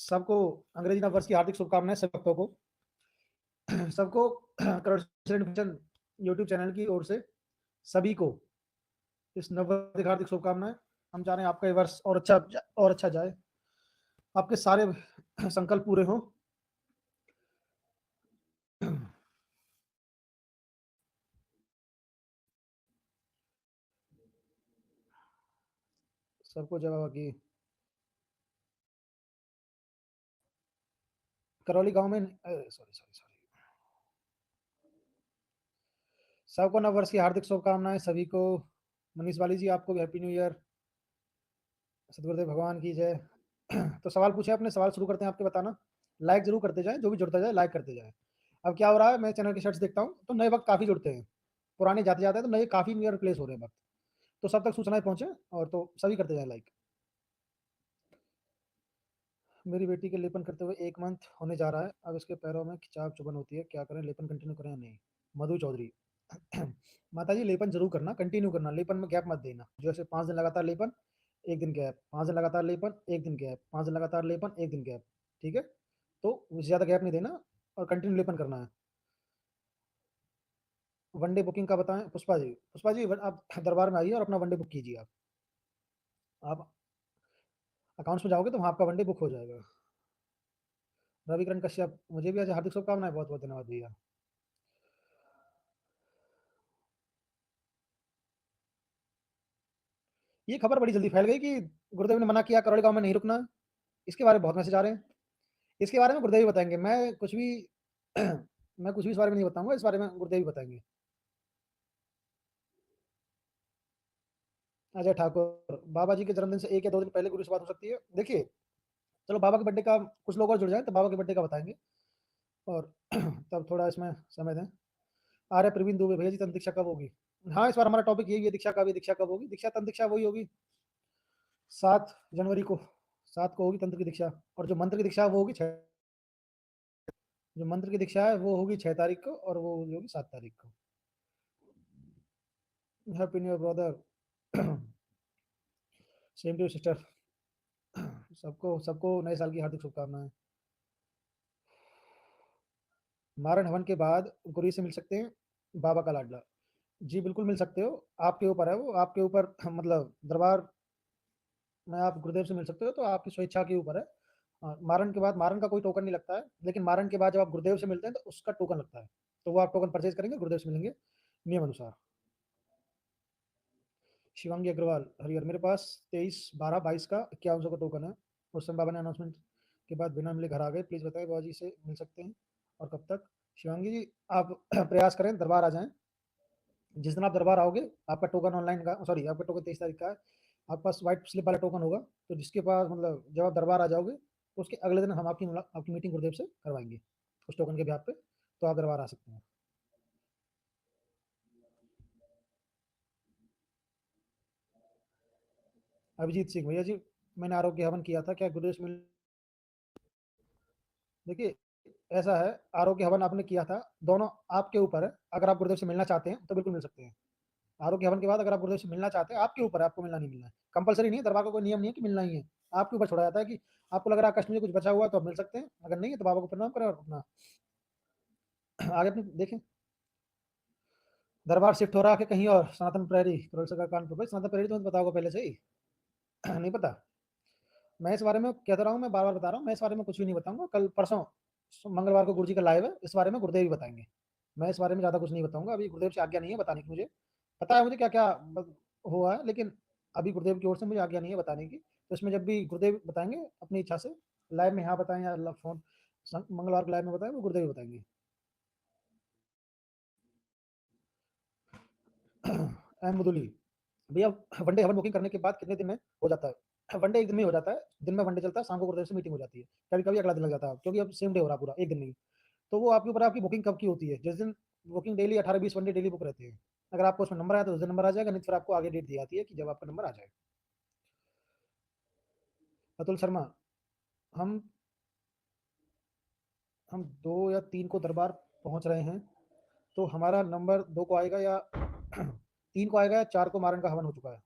सबको अंग्रेजी नव वर्ष की हार्दिक शुभकामनाएं सभी भक्तों को। सबको करोड़ यूट्यूब चैनल की ओर से सभी को इस नव वर्ष की हार्दिक शुभकामनाएं। हम चाह रहे हैं आपका ये वर्ष और अच्छा जाए, आपके सारे संकल्प पूरे हों। सबको जगह की करौली गांव में सॉरी सॉरी सॉरी सबको नव वर्ष की हार्दिक शुभकामनाएं सभी को। मनीष वाली जी, आपको भी हैप्पी न्यू ईयर। सदगुरुदेव भगवान की जय। तो सवाल पूछे, अपने सवाल शुरू करते हैं। आपके बताना, लाइक जरूर करते जाएं, जो भी जुड़ता जाए लाइक करते जाएं। अब क्या हो रहा है, मैं चैनल के शर्ट्स देखता हूँ तो नए वक्त काफी जुड़ते हैं, पुराने जाते जाते हैं तो नए काफी नियर रिप्लेस हो रहे हैं वक्त। तो सब तक सूचनाएं पहुंचे और तो सभी करते जाए लाइक। मेरी बेटी के लेपन करते हुए 1 मंथ होने जा रहा है। अब इसके पैरों में खिंचाव चुभन होती है, क्या करें? लेपन कंटिन्यू करें या नहीं? मधु चौधरी। माता जी, लेपन जरूर करना, कंटिन्यू करना, लेपन में गैप मत देना। जैसे 5 दिन लगातार लेपन, 1 दिन गैप, 5 दिन लगातार लेपन, 1 दिन गैप, 5 दिन लगातार लेपन, 1 दिन गैप। ठीक है, तो ज़्यादा गैप नहीं देना और कंटिन्यू लेपन करना है। वनडे बुकिंग का बताएं पुष्पा जी। पुष्पा जी, आप दरबार में आइए और अपना वनडे बुक कीजिए। आप अकाउंट्स में जाओगे तो वहाँ आपका वनडे बुक हो जाएगा। रविकरण कश्यप, मुझे भी आज हार्दिक शुभकामनाएं। बहुत बहुत धन्यवाद भैया। ये खबर बड़ी जल्दी फैल गई कि गुरुदेव ने मना किया करौली गांव में नहीं रुकना। इसके बारे में बहुत मैसेज आ रहे हैं। इसके बारे में गुरुदेव ही बताएंगे। मैं कुछ भी मैं कुछ भी इस बारे में नहीं बताऊंगा, इस बारे में गुरुदेव ही बताएंगे। अजय ठाकुर, बाबा जी के जन्मदिन से 1 या 2 दिन पहले गुरु से बात हो सकती है। देखिए, चलो बाबा के बर्थडे का कुछ लोग और जुड़ जाए तो बाबा के बर्थडे का बताएंगे और तब थोड़ा इसमें समय दें। आर्य प्रवीण दुबे, भैया जी तंत्र दीक्षा कब होगी? हाँ, इस बार हमारा टॉपिक यही है, दीक्षा का भी। दीक्षा कब होगी? दीक्षा तंत्र दीक्षा वही होगी 7 जनवरी को। 7 को होगी तंत्र की दीक्षा। और जो मंत्र की दीक्षा है वो होगी 6, जो मंत्र की दीक्षा है वो होगी 6 तारीख को और वो होगी 7 तारीख को। Happy new year brother. Same to sister. सबको सबको नए साल की हार्दिक शुभकामनाएं। मारण हवन के बाद गुरु से मिल सकते हैं बाबा का लाडला। जी बिल्कुल मिल सकते हो, आपके ऊपर है वो, आपके ऊपर मतलब दरबार में आप गुरुदेव से मिल सकते हो तो आपकी स्वेच्छा के ऊपर है। मारण के बाद, मारण का कोई टोकन नहीं लगता है, लेकिन मारण के बाद जब आप गुरुदेव से मिलते हैं तो उसका टोकन लगता है। तो वो आप टोकन परचेज करेंगे, गुरुदेव से मिलेंगे नियम अनुसार। शिवांगी अग्रवाल, हरिहर, मेरे पास 23/12/22 का 5100 का टोकन है। उस समय बाबा ने अनाउंसमेंट के बाद बिना मिले घर आ गए। प्लीज़ बताएं बाबा जी से मिल सकते हैं और कब तक? शिवांगी जी, आप प्रयास करें दरबार आ जाएं। जिस दिन आप दरबार आओगे, आपका टोकन ऑनलाइन का, सॉरी आपका टोकन 23 तारीख का है। आपके पास व्हाइट स्लिप वाला टोकन होगा, तो जिसके पास मतलब जब आप दरबार आ जाओगे तो उसके अगले दिन हम आपकी मीटिंग गुरुदेव से करवाएंगे उस टोकन के ब्याह पे, तो आप दरबार आ सकते हैं। अभिजीत सिंह, भैया जी मैंने आरोग्य हवन किया था, क्या गुरुदेव से मिल? देखिए, ऐसा है, आरोग्य हवन आपने किया था, दोनों आपके ऊपर है। अगर आप गुरुदेव से मिलना चाहते हैं तो बिल्कुल मिल सकते हैं। आरोग्य हवन के बाद अगर आप गुरुदेव से मिलना चाहते हैं, आपके ऊपर है, आपको मिलना नहीं मिलना है। कंपलसरी नहीं है, दरबार का कोई नियम नहीं है कि मिलना ही है। आपके ऊपर छोड़ा जाता है कि आपको लग रहा है कष्ट में कुछ बचा हुआ है तो आप मिल सकते हैं, अगर नहीं है तो बाबा को प्रणाम करें और अपना आगे अपने देखें। दरबार शिफ्ट हो रहा है कि कहीं और? सनातन प्रहरी करोल का कानपुर। भाई सनातन प्रहरी तो बताओ पहले से ही। नहीं पता? मैं इस बारे में कहता रहा हूँ, मैं बार बार बता रहा हूँ, मैं इस बारे में कुछ भी नहीं बताऊंगा। कल परसों मंगलवार को गुरु जी का लाइव है, इस बारे में गुरुदेव ही बताएंगे। मैं इस बारे में ज़्यादा कुछ नहीं बताऊंगा, अभी गुरुदेव से आज्ञा नहीं है बताने की। मुझे पता है मुझे क्या क्या हुआ है, लेकिन अभी गुरुदेव की ओर से मुझे आज्ञा नहीं है बताने की। तो इसमें जब भी गुरुदेव बताएंगे अपनी इच्छा से, लाइव में यहाँ बताएं या फोन मंगलवार को लाइव में बताएं, वो गुरुदेव ही बताएंगे। एम मुदुली, भैया वनडे हवन बुकिंग करने के बाद कितने दिन में हो जाता है? वनडे 1 दिन में हो जाता है। दिन में वनडे चलता है, शाम को गुरुदेव से मीटिंग हो जाती है। कभी कभी अगला दिन लग जाता है, क्योंकि अब सेम डे हो रहा है पूरा, 1 दिन नहीं। तो वो आपके ऊपर, आपकी बुकिंग कब की होती है। जिस दिन booking daily 18-20 one day daily book रहते हैं। अगर आपको उसमें नंबर आया तो उस दिन नंबर आ जाएगा, नहीं तो फिर आपको आगे डेट दी जाती है कि जब आपका नंबर आ जाए। अतुल शर्मा, हम हम 2 या 3 को दरबार पहुंच रहे हैं, तो हमारा नंबर 2 को आएगा या 3 को आएगा या 4 को मारन का हवन हो चुका है?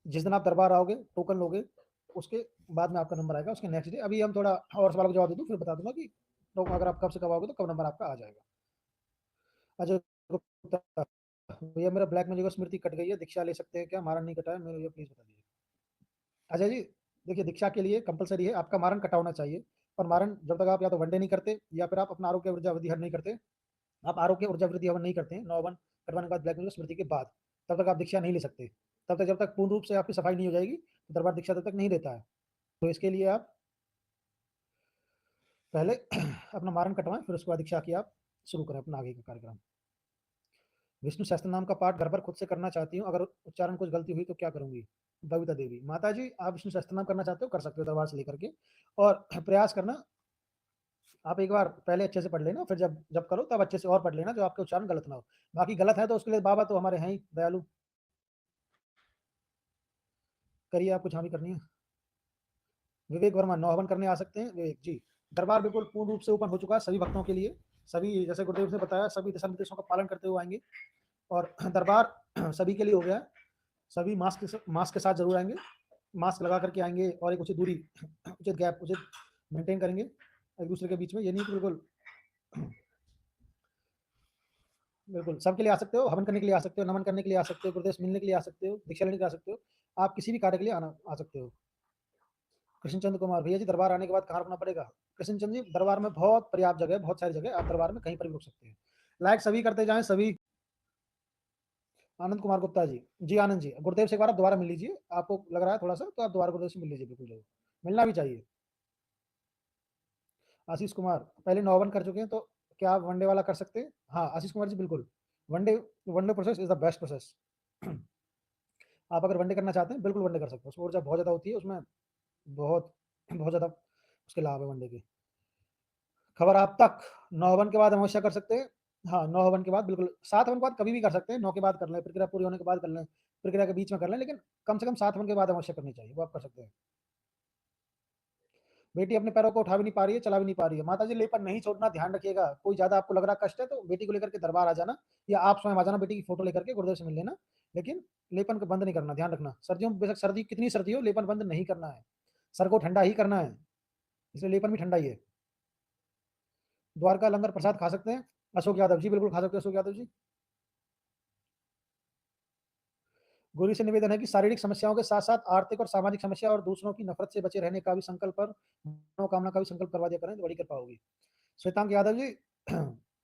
जिस दिन आप दरबार आओगे टोकन लोगे, उसके बाद में आपका नंबर आएगा उसके नेक्स्ट डे। अभी हम थोड़ा और सवालों का जवाब दे दूँ, फिर बता दूंगा कि तो अगर आप कब से कब आओगे तो कब नंबर आपका आ जाएगा। अजय गुप्ता, भैया मेरा ब्लैक मैजिक और स्मृति कट गई है, दीक्षा ले सकते हैं क्या? मारन नहीं कटा है मेरे, भैया प्लीज बता दीजिए। अजय जी, देखिए दीक्षा के लिए कंपलसरी है आपका मारन कटा होना चाहिए। और मारन जब तक आप या तो वनडे नहीं करते या फिर आप अपना आरोग्य ऊर्जा अवधि हर नहीं करते, आप आरोग्य ऊर्जा वृद्धि हवन नहीं करते हैं 9 वन कटवाने के बाद ब्लैक मैजिक स्मृति के बाद, तब तक आप दीक्षा नहीं ले सकते। तब तक जब तक पूर्ण रूप से आपकी सफाई नहीं हो जाएगी तो दरबार दीक्षा तब तक नहीं देता है। तो इसके लिए आप पहले अपना मारन कटवाएं, फिर उसके बाद दीक्षा की आप शुरू करें अपना आगे का कार्यक्रम। विष्णु सहस्त्र नाम का पाठ घर पर खुद से करना चाहती हूँ, अगर उच्चारण कुछ गलती हुई तो क्या करूंगी? बबीता देवी, माता जी आप विष्णु सहस्त्र नाम करना चाहते हो कर सकते हो दरबार से लेकर के, और प्रयास करना आप एक बार पहले अच्छे से पढ़ लेना, फिर जब जब करो तब अच्छे से और पढ़ लेना, जो आपके उच्चारण गलत ना हो। बाकी गलत है तो उसके लिए बाबा तो हमारे हैं ही दयालु, करिए आप कुछ, हाँ भी करनी है। विवेक वर्मा, 9 हवन करने आ सकते हैं विवेक जी। दरबार बिल्कुल पूर्ण रूप से ओपन हो चुका है सभी भक्तों के लिए, सभी जैसे गुरुदेव ने बताया सभी दिशा निर्देशों का पालन करते हुए आएंगे, और दरबार सभी के लिए हो गया है। सभी मास्क के साथ जरूर आएंगे, मास्क लगा करके आएंगे, और एक उचित दूरी, उचित गैप, उचित मेंटेन करेंगे एक दूसरे के बीच में। ये नहीं कि बिल्कुल बिल्कुल सबके लिए आ सकते हो, हवन करने के लिए आ सकते हो, नमन करने के लिए आ सकते हो, गुरुदेव से मिलने के लिए आ सकते हो, दीक्षा लेने के लिए आ सकते हो, आप किसी भी कार्य के लिए आना आ सकते हो। कृष्णचंद्र कुमार, भैया जी दरबार आने के बाद कहाँ रुकना पड़ेगा? कृष्णचंद्र जी दरबार में बहुत पर्याप्त जगह है, बहुत सारी जगह, आप दरबार में कहीं पर भी रुक सकते हैं। लाइक सभी करते जाएं सभी। आनंद कुमार गुप्ता जी, जी आनंद जी, गुरुदेव से एक बार आप दोबारा मिल लीजिए, आपको लग रहा है थोड़ा सा, तो आप दोबारा गुरुदेव से मिल लीजिए, बिल्कुल जरूर मिलना भी चाहिए। आशीष कुमार, पहले 9 कर चुके हैं तो क्या आप वनडे वाला कर सकते हैं? हाँ आशीष कुमार जी बिल्कुल, one day one day process is the best process. आप अगर वनडे करना चाहते हैं बिल्कुल वनडे कर सकते हैं, उसमें ऊर्जा बहुत ज़्यादा होती है, उसमें बहुत बहुत ज़्यादा उसके लाभ है वनडे के। खबर आप तक 9 के बाद अमावस्या कर सकते हैं। हाँ 9 के बाद बिल्कुल, 7 के बाद कभी भी कर सकते हैं, 9 के बाद कर लें, प्रक्रिया पूरी होने के बाद कर लें, प्रक्रिया के बीच में कर लें, लेकिन कम से कम 7 के बाद अमावस्या करनी चाहिए, वो आप कर सकते हैं। बेटी अपने पैरों को उठा भी नहीं पा रही है, चला भी नहीं पा रही है, माता जी लेपर नहीं छोड़ना, ध्यान रखिएगा। कोई ज्यादा आपको लग रहा कष्ट है तो बेटी को लेकर के दरबार आ जाना, या आप स्वयं आ जाना, बेटी की फोटो लेकर के गुरुदेव से मिल लेना, लेकिन लेपन को बंद नहीं करना, ध्यान रखना। सर्दियों में बेशक सर्दी कितनी सर्दी हो, लेपन बंद नहीं करना है, सर को ठंडा ही करना है, इसलिए लेपन भी ठंडा ही है। द्वारका लंगर प्रसाद खा सकते हैं, अशोक यादव जी बिल्कुल खा सकते हैं, अशोक यादव जी। गुरु से निवेदन है कि शारीरिक समस्याओं के साथ साथ आर्थिक और सामाजिक समस्या और दूसरों की नफरत से बचे रहने का भी संकल्प, और मनोकामना का भी संकल्प करवा दिया करें तो बड़ी कृपा होगी। श्वेतांक यादव जी,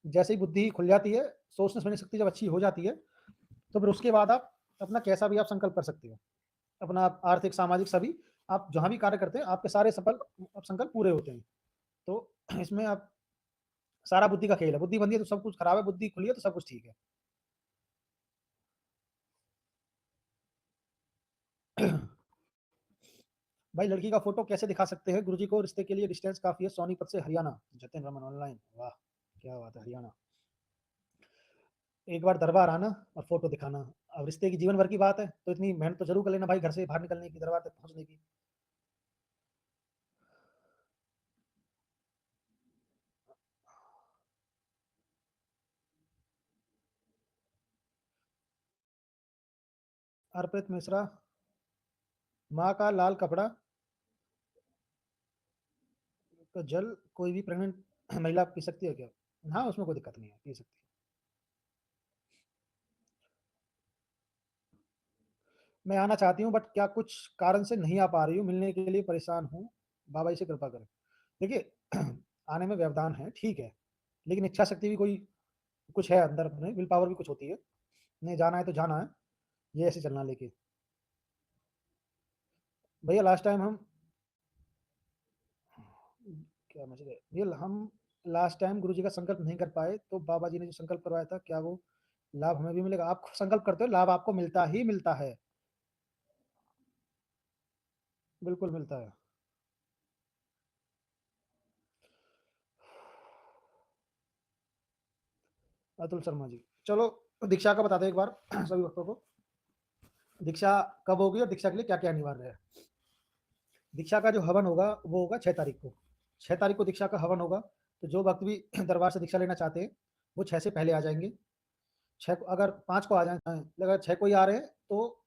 जैसे ही बुद्धि खुल जाती है, सोचने समझने शक्ति जब अच्छी हो जाती है, तो फिर उसके बाद आप अपना कैसा भी आप संकल्प कर सकते हो, अपना आर्थिक सामाजिक सभी, आप जहां भी कार्य करते हैं आपके सारे सफल संकल्प पूरे होते हैं। तो इसमें आप सारा बुद्धि का खेल है, बुद्धि बंदी है तो सब कुछ खराब है, बुद्धि खुली है तो सब कुछ ठीक है। भाई लड़की का फोटो कैसे दिखा सकते हैं गुरुजी को? रिश्ते के लिए डिस्टेंस काफी है, सोनीपत से हरियाणा, जतिन रमन ऑनलाइन, वाह क्या बात है, हरियाणा। एक बार दरबार आना और फोटो दिखाना, अब रिश्ते की जीवन भर की बात है तो इतनी मेहनत तो जरूर कर लेना भाई, घर से बाहर निकलने की, दरबार तक पहुंचने की। अर्पित मिश्रा, माँ का लाल कपड़ा का जल कोई भी प्रेग्नेंट महिला पी सकती है क्या? हाँ उसमें कोई दिक्कत नहीं है, पी सकती है। मैं आना चाहती हूँ बट क्या कुछ कारण से नहीं आ पा रही हूँ, मिलने के लिए परेशान हूँ, बाबा जी से कृपा करें। देखिए आने में व्यवधान है ठीक है, लेकिन इच्छा शक्ति भी कोई कुछ है अंदर में, विल पावर भी कुछ होती है, नहीं जाना है तो जाना है, ये ऐसे चलना लेके। भैया लास्ट टाइम हम क्या मुझे ये हम लास्ट टाइम गुरु जी का संकल्प नहीं कर पाए, तो बाबा जी ने जो संकल्प करवाया था क्या वो लाभ हमें भी मिलेगा? आप संकल्प करते हो, लाभ आपको मिलता ही मिलता है, बिल्कुल मिलता है। अतुल शर्मा जी, चलो दीक्षा का बताते हैं एक बार सभी भक्तों को, दीक्षा कब होगी और दीक्षा के लिए क्या क्या अनिवार्य है। दीक्षा का जो हवन होगा वो होगा 6 तारीख को, 6 तारीख को दीक्षा का हवन होगा। तो जो भक्त भी दरबार से दीक्षा लेना चाहते हैं वो 6 से पहले आ जाएंगे। छः अगर 5 को आ जाए, अगर 6 को ही आ रहे हैं तो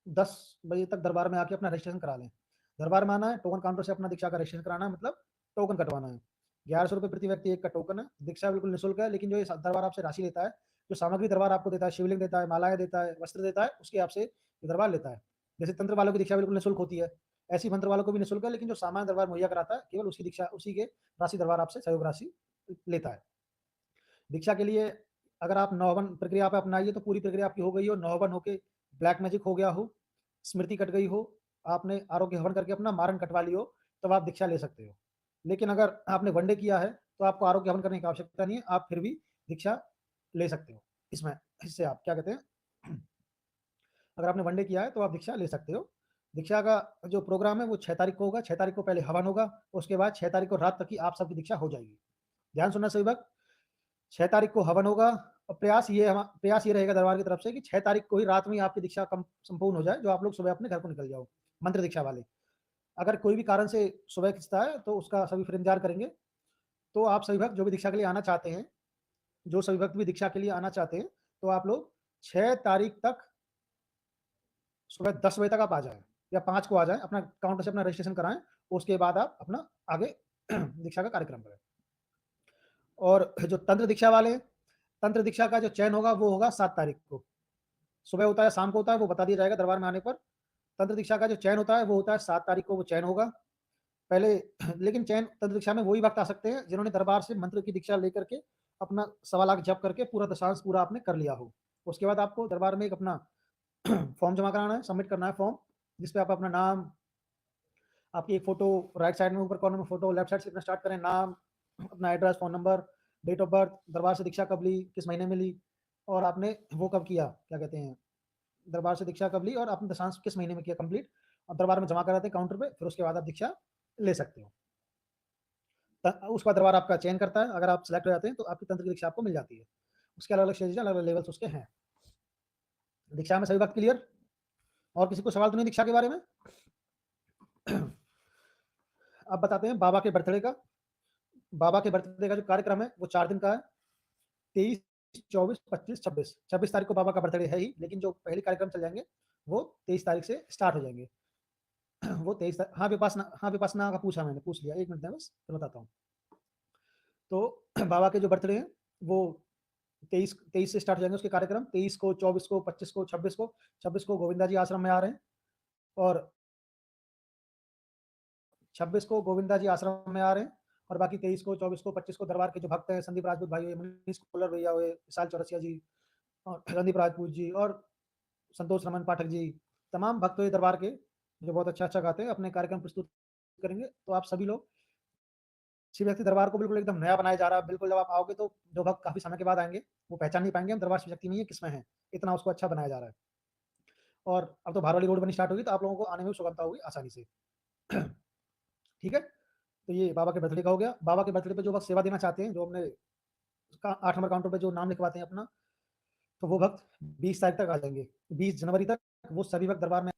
10 बजे तक दरबार में आके अपना रजिस्ट्रेशन करा लें। दरबार में आना है, टोकन काउंटर से अपना दीक्षा का रजिस्ट्रेशन कराना है, मतलब टोकन कटवाना है। 1100 रुपये प्रति व्यक्ति एक का टोकन है। दीक्षा बिल्कुल निःशुल्क है, लेकिन जो ये दरबार आपसे राशि लेता है, जो सामग्री दरबार आपको देता है, शिवलिंग देता है, मालाएँ देता है, वस्त्र देता है, उसकी आपसे ये दरबार लेता है। जैसे तंत्र वालों की दीक्षा बिल्कुल निःशुल्क होती है, ऐसे ही मंत्र वालों को भी निःशुल्क है, लेकिन जो सामान्य दरबार मुहैया कराता है, केवल उसकी दीक्षा, उसी के राशि दरबार आपसे सहयोग राशि लेता है। दीक्षा के लिए अगर आप नौवन प्रक्रिया आप अपनाइए तो पूरी प्रक्रिया आपकी हो गई हो, नौवन होके ब्लैक मैजिक हो गया हो, स्मृति कट गई हो, आपने आरोग्य हवन करके अपना मारण कटवा ली हो, तब आप दीक्षा ले सकते हो। लेकिन अगर आपने वनडे किया है तो आपको आरोग्य हवन करने की आवश्यकता नहीं है, आप फिर भी दीक्षा ले सकते हो। इसमें इससे आप क्या कहते हैं, अगर आपने वनडे किया है तो आप दीक्षा ले सकते हो। दीक्षा का जो प्रोग्राम है वो 6 तारीख को होगा। 6 तारीख को पहले हवन होगा, उसके बाद 6 तारीख को रात तक की आप सबकी दीक्षा हो जाएगी। ध्यान सुनना सभी वक्त, 6 तारीख को हवन होगा और प्रयास ये रहेगा दरबार की तरफ से कि 6 तारीख को ही रात में ही आपकी दीक्षा संपूर्ण हो जाए, जो आप लोग सुबह अपने घर को निकल जाओ, मंत्र दीक्षा वाले। अगर कोई भी कारण से सुबह खिंचता है तो उसका सभी फिर इंतजार करेंगे। तो आप सभी भक्त जो भी दीक्षा के लिए आना चाहते हैं, जो सभी भक्त भी दीक्षा के लिए आना चाहते हैं, तो आप लोग 6 तारीख तक सुबह 10 बजे तक आप आ जाएं या 5 को आ जाएं, अपना काउंटर से अपना रजिस्ट्रेशन कराएं, उसके बाद आप अपना आगे दीक्षा का कार्यक्रम करें। और जो तंत्र दीक्षा वाले हैं, तंत्र दीक्षा का जो चयन होगा वो होगा 7 तारीख को। सुबह होता है, शाम को होता है, वो बता दिया जाएगा दरबार में आने पर। तंत्र दीक्षा का जो चयन होता है वो होता है 7 तारीख को, वो चयन होगा पहले। लेकिन चयन तंत्र दीक्षा में वही वक्त आ सकते हैं जिन्होंने दरबार से मंत्र की दीक्षा लेकर के अपना 1.25 लाख जप करके पूरा दशांश पूरा आपने कर लिया हो। उसके बाद आपको दरबार में एक अपना फॉर्म जमा कराना है, सबमिट करना है फॉर्म, जिसपे आप अपना नाम, आपकी एक फोटो राइट साइड में ऊपर कॉर्नर में फोटो, लेफ्ट साइड से लिखना स्टार्ट करें, नाम, अपना address, phone number, date of birth, दरबार से दीक्षा कब ली, किस महीने में ली, और आपने वो कब किया, क्या कहते हैं, दरबार से दीक्षा कब ली और आपने दशांश किस महीने में किया कंप्लीट, और दरबार में जमा कराते हैं काउंटर पे। फिर उसके बाद आप दीक्षा ले सकते हो। उसके बाद दरबार आपका चयन करता है, अगर आप सिलेक्ट हो जाते हैं तो आपकी तंत्र की दीक्षा आपको मिल जाती है। उसके अलग अलग स्टेज, अलग अलग लेवल्स उसके हैं। दीक्षा में सभी बात क्लियर? और किसी को सवाल तो नहीं दीक्षा के बारे में? अब बताते हैं बाबा के बर्थडे का। बाबा के बर्थडे का जो कार्यक्रम है वो 4 दिन का है, 23, 24, 25, 26। 26 तारीख को बाबा का बर्थडे है ही, लेकिन जो पहले कार्यक्रम चल जाएंगे वो 23 तारीख से स्टार्ट हो जाएंगे। वो 23 तारीख, हाँ विपासना का पूछा, मैंने पूछ लिया, 1 मिनट में बस फिर बताता हूँ। तो बाबा के जो बर्थडे हैं वो 23 से स्टार्ट हो जाएंगे उसके कार्यक्रम। 23 को, 24 को, 25 को, 26 को गोविंदा जी आश्रम में आ रहे हैं, और 26 को गोविंदा जी आश्रम में आ रहे हैं, और बाकी 23 को, 24 को, 25 को दरबार के जो भक्त हैं, संदीप राजपूत भाई हुए, मनीष कोलर भैया हुए, विशाल चौरसिया जी और संदीप राजपूत जी और संतोष रमन पाठक जी, तमाम भक्त हुए दरबार के जो बहुत अच्छा अच्छा गाते हैं, अपने कार्यक्रम प्रस्तुत करेंगे। तो आप सभी लोग, शिव शक्ति दरबार को बिल्कुल एकदम नया बनाया जा रहा है। बिल्कुल जब आप आओगे तो जो भक्त काफी समय के बाद आएंगे वो पहचान नहीं पाएंगे हम दरबार शिव शक्ति में ये किसमें है, इतना उसको अच्छा बनाया जा रहा है। और अब तो भारवाली रोड बनी स्टार्ट होगी, तो आप लोगों को आने में सुगमता होगी आसानी से। ठीक है, तो ये बाबा के बर्थडे का हो गया। बाबा के बर्थडे पे जो भक्त सेवा देना चाहते हैं, जो हमने 8 नंबर काउंटर पे जो नाम लिखवाते हैं अपना, तो वो भक्त 20 तारीख तक आ जाएंगे, 20 जनवरी तक वो सभी भक्त दरबार में।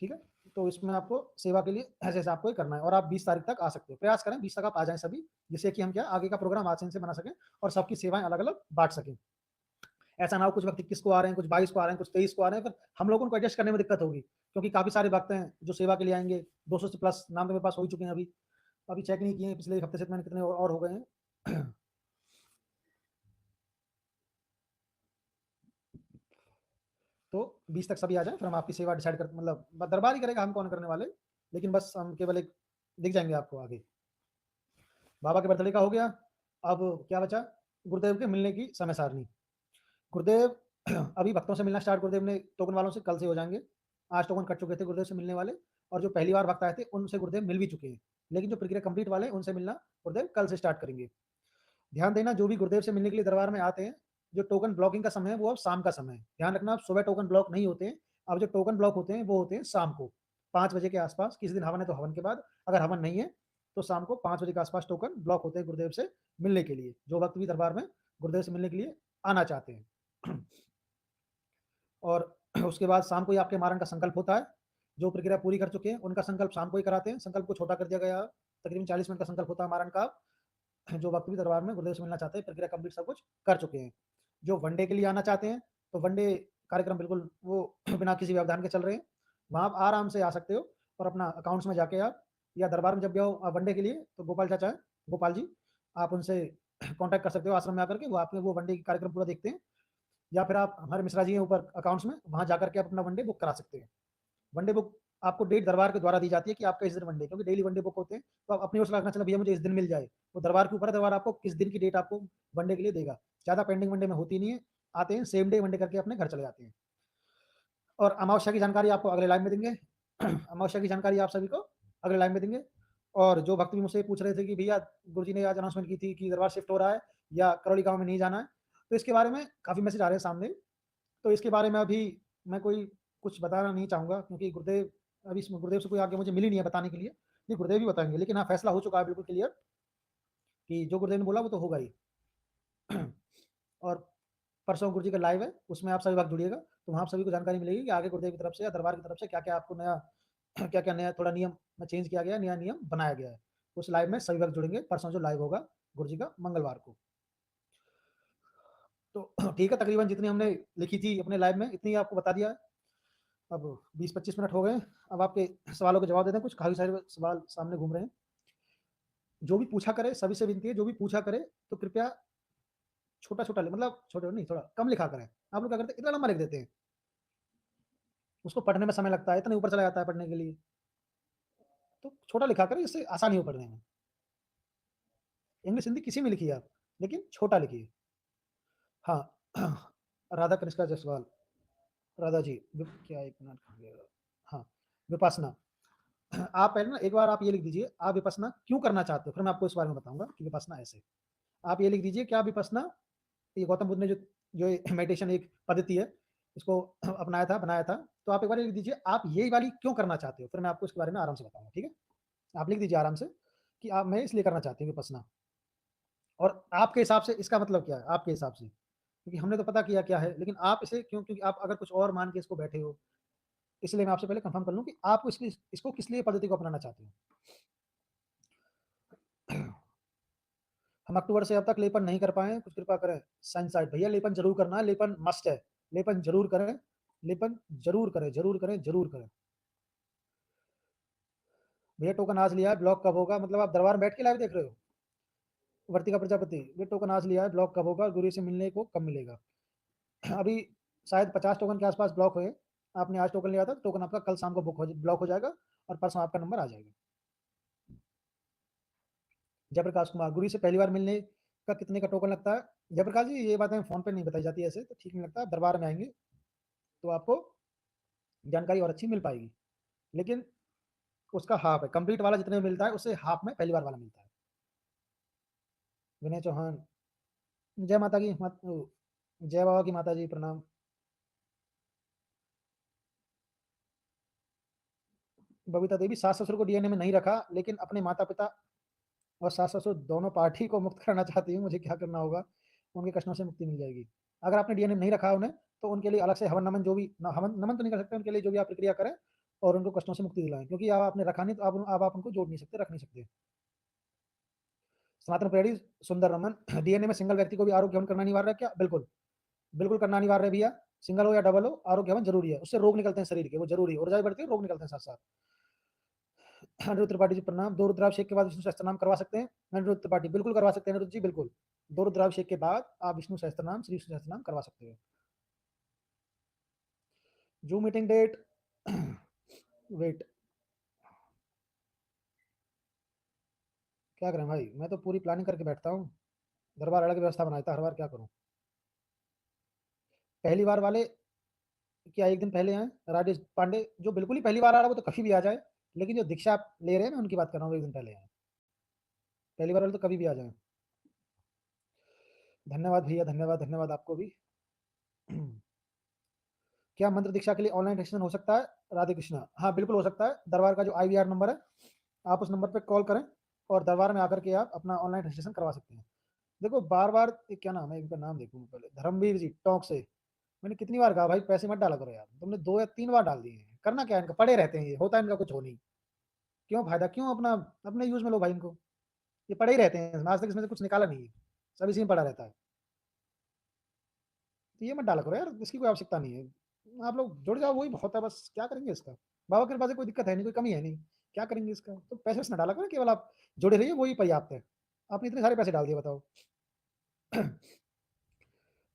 ठीक है, तो इसमें आपको सेवा के लिए ऐसे ऐसे आपको करना है, और आप 20 तारीख तक आ सकते हो। प्रयास करें 20 तक आप आ जाएं सभी, जिससे कि हम क्या आगे का प्रोग्राम आसानी से बना सकें और सबकी सेवाएं अलग अलग बांट सकें। ऐसा ना हो कुछ भक्त 21 को आ रहे हैं, कुछ 22 को आ रहे हैं, कुछ 23 को आ रहे हैं, फिर हम लोगों को एडजस्ट करने में दिक्कत होगी, क्योंकि काफी सारे भक्त हैं जो सेवा के लिए आएंगे। 200 से प्लस नाम तो मेरे पास हो ही चुके हैं। अभी अभी चेक नहीं किए पिछले हफ्ते से मैंने कितने और हो गए हैं। तो 20 तक सभी आ जाए, फिर हम आपकी सेवा डिसाइड कर, मतलब दरबार ही करेगा, हम कौन करने वाले, लेकिन बस हम केवल एक दिख जाएंगे आपको आगे। बाबा के बर्थडे का हो गया। अब क्या बचा, गुरुदेव के मिलने की समय सारणी। गुरुदेव अभी भक्तों से मिलना स्टार्ट, गुरुदेव ने टोकन वालों से कल से हो जाएंगे। आज टोकन कट चुके थे गुरुदेव से मिलने वाले, और जो पहली बार भक्त आए थे उनसे गुरुदेव मिल भी चुके हैं, लेकिन जो प्रक्रिया कंप्लीट वाले हैं उनसे मिलना गुरुदेव कल से स्टार्ट करेंगे। ध्यान देना, जो भी गुरुदेव से मिलने के लिए दरबार में आते हैं, जो टोकन ब्लॉकिंग का समय है वो अब शाम का समय है। ध्यान रखना, अब सुबह टोकन ब्लॉक नहीं होते हैं। अब जो टोकन ब्लॉक होते हैं वो होते हैं शाम को 5 बजे के आसपास। किसी दिन हवन है तो हवन के बाद, अगर हवन नहीं है तो शाम को 5 बजे के आसपास टोकन ब्लॉक होते हैं गुरुदेव से मिलने के लिए, जो भक्त भी दरबार में गुरुदेव से मिलने के लिए आना चाहते हैं। और उसके बाद शाम को ही आपके मारण का संकल्प होता है। जो प्रक्रिया पूरी कर चुके हैं उनका संकल्प शाम को ही कराते हैं। संकल्प को छोटा कर दिया गया, तकरीबन 40 मिनट का संकल्प होता है मारण का। जो भक्त भी दरबार में गुरुदेव से मिलना चाहते हैं, प्रक्रिया कंप्लीट सब कुछ कर चुके हैं। जो वनडे के लिए आना चाहते हैं तो वनडे कार्यक्रम बिल्कुल वो बिना किसी व्यवधान के चल रहे हैं, वहाँ आप आराम से आ सकते हो। और अपना अकाउंट्स में जाके आप या दरबार में जब गए हो वनडे के लिए तो गोपाल चाचा है, गोपाल जी, आप उनसे कॉन्टैक्ट कर सकते हो आश्रम में आकर के, वो आपके वो वनडे कार्यक्रम पूरा देखते हैं। या फिर आप हमारे मिश्रा जी हैं ऊपर अकाउंट्स में, वहाँ जाकर के आप अपना वनडे बुक करा सकते हैं। वनडे बुक आपको डेट दरबार के द्वारा दी जाती है कि आपका इस दिन वनडे, क्योंकि डेली वनडे बुक होते हैं, तो आप अपनी ओर से रखना चला भैया मुझे इस दिन मिल जाए, वो दरबार के ऊपर है, दरबार आपको किस दिन की डेट आपको वनडे के लिए देगा। ज़्यादा पेंडिंग वनडे में होती नहीं है, आते हैं सेम डे वनडे करके अपने घर चले जाते हैं। और अमावस्या की जानकारी आपको अगले लाइन में देंगे। अमावस्या की जानकारी आप सभी को अगले लाइन में देंगे। और जो भक्त भी मुझसे पूछ रहे थे कि भैया गुरुजी ने आज अनाउंसमेंट की थी कि दरबार शिफ्ट हो रहा है या करौली गांव में नहीं जाना है, तो इसके बारे में काफ़ी मैसेज आ रहे हैं सामने। तो इसके बारे में अभी मैं कोई कुछ बताना नहीं चाहूँगा, क्योंकि गुरुदेव अभी इसमें गुरुदेव से कोई आगे मुझे मिली नहीं है बताने के लिए, ये गुरुदेव ही बताएंगे। लेकिन हाँ, फैसला हो चुका है बिल्कुल क्लियर कि जो गुरुदेव ने बोला वो तो होगा ही। और परसों गुरुजी का लाइव है, उसमें आप सभी वक्त जुड़िएगा, तो वहाँ आप सभी को जानकारी मिलेगी कि आगे गुरुदेव की तरफ से या दरबार की तरफ से क्या-क्या आपको नया क्या-क्या नया थोड़ा नियम में चेंज किया गया है, नया नियम बनाया गया है। उस लाइव में सभी वक्त जुड़ेंगे, परसों जो लाइव होगा गुरुजी का मंगलवार को। तो ठीक है, तकरीबन जितनी हमने लिखी थी अपने लाइव में इतनी आपको बता दिया है। अब 20-25 मिनट हो गए, अब आपके सवालों के जवाब देते हैं। कुछ काफ़ी सारे सवाल सामने घूम रहे हैं। जो भी पूछा करे, सभी से विनती है, जो भी पूछा करे तो कृपया छोटा-छोटा मतलब छोटा नहीं, थोड़ा कम लिखा करें। आप लोग क्या करते हैं, इतना लंबा लिख देते हैं, उसको पढ़ने में समय लगता है, इतने ऊपर चला जाता है पढ़ने के लिए। तो छोटा लिखा करें, इससे आसानी हो पढ़ने में। इंग्लिश, हिंदी किसी में लिखिए आप, लेकिन छोटा लिखिए। हाँ, राधा कृष्णा जायसवाल, राधा जी, क्या 1 मिनट हो गया। हाँ, विपश्यना। आप पहले ना एक बार आप ये लिख दीजिए, आप विपश्यना क्यों करना चाहते हो? फिर मैं आपको इस बारे में बताऊँगा कि विपश्यना ऐसे। आप ये लिख दीजिए कि आप विपश्यना, ये गौतम बुद्ध ने जो जो मेडिटेशन एक पद्धति है, इसको अपनाया था, बनाया था। तो आप एक बार ये लिख दीजिए, आप ये वाली क्यों करना चाहते हो? फिर मैं आपको इसके बारे में आराम से बताऊँगा, ठीक है? आप लिख दीजिए आराम से कि आप मैं इसलिए करना चाहती हूँ विपश्यना। और आपके हिसाब से इसका मतलब क्या है? आपके हिसाब से? क्योंकि हमने तो पता किया क्या है, लेकिन आप इसे क्यों, क्योंकि आप अगर कुछ और मान के इसको बैठे हो, इसलिए मैं आपसे पहले कन्फर्म कर लूँ कि आप इसको किस लिए पद्धति को अपनाना चाहते हो? हम अक्टूबर से अब तक लेपन नहीं कर पाए हैं, कुछ कृपा करें। सनसाइड भैया लेपन ज़रूर करना है, लेपन मस्ट है। लेपन ज़रूर करें, लेपन ज़रूर करें, ज़रूर करें, ज़रूर करें। भैया टोकन आज लिया है, ब्लॉक कब होगा? मतलब आप दरबार में बैठ के लाइव देख रहे हो? वर्तिका प्रजापति, ये टोकन आज लिया है, ब्लॉक कब होगा? गुरु से मिलने को कब मिलेगा? अभी शायद 50 टोकन के आसपास ब्लॉक हुए। आपने आज टोकन लिया था, टोकन आपका कल शाम को ब्लॉक हो जाएगा और परसों आपका नंबर आ जाएगा। जयप्रकाश कुमार, गुरु से पहली बार मिलने का कितने का टोकन लगता है? जयप्रकाश जी, ये बातें फ़ोन पे नहीं बताई जाती ऐसे, तो ठीक नहीं लगता। आप दरबार में आएँगे, तो आपको जानकारी और अच्छी मिल पाएगी। लेकिन उसका हाफ़ है, कंप्लीट वाला जितने में मिलता है, उससे हाफ़ में पहली बार वाला मिलता है। विनय चौहान, जय माता की जय बाबा की माता जी, प्रणाम। बबीता देवी, सास-ससुर को डीएनए में नहीं रखा, लेकिन अपने माता-पिता और सास-ससुर दोनों पार्टी को मुक्त करना चाहती हूँ, मुझे क्या करना होगा? उनके कष्टों से मुक्ति मिल जाएगी। अगर आपने डीएनए में नहीं रखा उन्हें, तो उनके लिए अलग से हवन-नमन जो भी न हवन नमन तो नहीं कर सकते, उनके लिए जो भी आप प्रक्रिया करें और उनको कष्टों से मुक्ति दिलाएँ, क्योंकि अब आपने रखा नहीं, तो अब आप उनको जोड़ नहीं सकते, रख नहीं सकते। सनातन प्रेरी सुंदर रमन, डीएनए में सिंगल व्यक्ति को भी आरोग्य हवन करना अनिवार्य है क्या? बिल्कुल, बिल्कुल करना अनिवार्य है भैया। सिंगल हो या डबल हो, आरोग्य हवन ज़रूरी है। उससे रोग निकलते हैं शरीर के, वो ज़रूरी है। ऊर्जा भी बढ़ती है, रोग निकलते हैं साथ-साथ। अनिरुद्ध त्रिपाठी जी, प्रणाम। 2 रुद्राभिषेक के बाद विष्णु सहस्त्रनाम करवा सकते हैं? अनिरुद्ध त्रिपाठी, बिल्कुल करवा सकते हैं अनिरुद्ध जी, बिल्कुल। 2 रुद्राभिषेक के बाद आप विष्णु सहस्त्रनाम, श्री विष्णु सहस्त्रनाम करवा सकते हो। ज़ूम मीटिंग डेट, वेट, क्या करें भाई? मैं तो पूरी प्लानिंग करके बैठता हूँ। दरबार अलग व्यवस्था बनाता है, हर बार क्या करूँ? पहली बार वाले क्या 1 दिन पहले आएँ? राजेश पांडे, जो बिल्कुल ही पहली बार आ रहा है, वो तो कभी भी आ जाए। लेकिन जो दीक्षा आप ले रहे हैं, मैं उनकी बात कर रहा हूँ, वो 1 दिन पहले आएँ। पहली बार वाले तो कभी भी आ जाएँ। धन्यवाद भैया, धन्यवाद, धन्यवाद आपको भी। क्या मंत्र दीक्षा के लिए ऑनलाइन रजिस्ट्रेशन हो सकता है? राधे कृष्णा, हाँ, बिल्कुल हो सकता है। दरबार का जो आईवीआर नंबर है, आप उस नंबर पे कॉल करें और दरबार में आकर के आप अपना ऑनलाइन रजिस्ट्रेशन करवा सकते हैं। देखो बार-बार क्या नाम है, इनका नाम देखूँ मैं पहले, धर्मवीर जी टोंक से। मैंने कितनी बार कहा भाई पैसे मत डाला करो यार, तुमने 2 या 3 बार डाल दिए हैं। करना क्या है इनका? पड़े रहते हैं ये, होता है इनका कुछ हो नहीं। क्यों फ़ायदा? क्यों अपना अपने यूज़ में लो भाई इनको। ये पड़े ही रहते हैं, आज तक इसमें से कुछ निकाला नहीं है। सब इसी में पड़ा रहता है। तो ये मत डाला करो यार, इसकी कोई आवश्यकता नहीं है। आप लोग जुड़ जाओ, वही बहुत है बस, क्या करेंगे इसका? बाबा के पास कोई दिक्कत है नहीं, कोई कमी है नहीं, क्या करेंगे इसका? तो पैसे वैसे ना डाला करें, केवल आप जुड़े रहिए, वही पर्याप्त है। आपने इतने सारे पैसे डाल दिए, बताओ।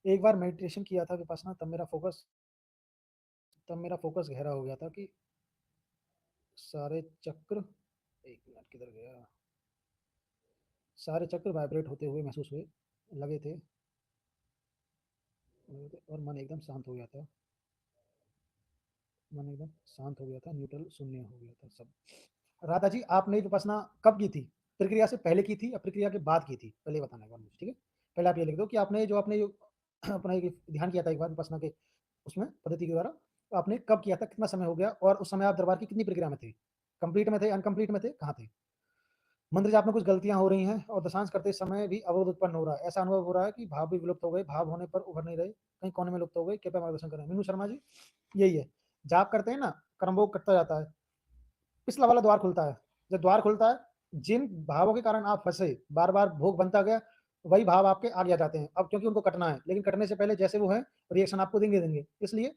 एक बार मेडिटेशन किया था विपश्यना, तब मेरा फोकस गहरा हो गया था कि सारे चक्र, एक मिनट किधर गया, सारे चक्र वाइब्रेट होते हुए महसूस हुए लगे थे, और मन एकदम शांत हो गया था। मन एकदम शांत हो गया था, न्यूट्रल शून्य हो गया था सब। राधा जी, आपने विपश्यना कब की थी? प्रक्रिया से पहले की थी या प्रक्रिया के बाद की थी? पहले बताना एक बार मुझे, ठीक है? पहले आप ये लिख दो कि आपने जो अपना एक ध्यान किया था एक बार विपश्यना के उसमें पद्धति के द्वारा, तो आपने कब किया था, कितना समय हो गया, और उस समय आप दरबार की कितनी प्रक्रिया में थे? कंप्लीट में थे, अनकंप्लीट में थे, कहाँ थे? मंत्र जाप में कुछ गलतियां हो रही हैं और दशांश करते समय भी अवरोध उत्पन्न हो रहा है, ऐसा अनुभव हो रहा है कि भाव भी विलुप्त हो गए, भाव होने पर उभर नहीं रहे, कहीं कोने में लुप्त हो गए, कृपया मार्गदर्शन करें। मीनू शर्मा जी, यही है। जाप करते हैं ना, कर्मभोग कटता जाता है, पिछला वाला द्वार खुलता है। जब द्वार खुलता है, जिन भावों के कारण आप फंसे, बार बार भोग बनता गया, वही भाव आपके आगे आ जाते हैं अब, क्योंकि उनको कटना है, लेकिन कटने से पहले जैसे वो है रिएक्शन आपको देंगे देंगे। इसलिए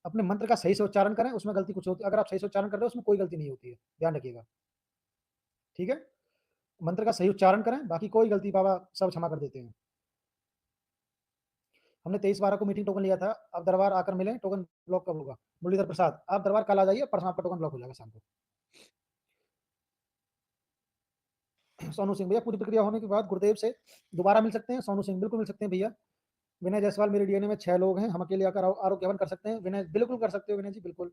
अपने मंत्र का सही से उच्चारण करें, उसमें गलती कुछ होती है, अगर आप सही से उच्चारण कर रहे हो उसमें कोई गलती नहीं होती है, ध्यान रखिएगा, ठीक है? मंत्र का सही उच्चारण करें, बाकी कोई गलती बाबा सब क्षमा कर देते हैं। हमने 23/12 को मीटिंग टोकन लिया था, अब दरबार आकर मिले, टोकन ब्लॉक कब होगा? मुरलीधर प्रसाद, आप दरबार कल आ जाइए, परसों आपका टोकन ब्लॉक हो जाएगा शाम को। सोनू सिंह भैया, पूरी प्रक्रिया होने के बाद गुरुदेव से दोबारा मिल सकते हैं? सोनू सिंह, बिल्कुल मिल सकते हैं भैया। विनय जायसवाल, मेरे डीएनए में 6 लोग हैं, हम अकेले आकर आरोग्य हवन कर सकते हैं? विनय, बिल्कुल कर सकते हो विनय जी, बिल्कुल।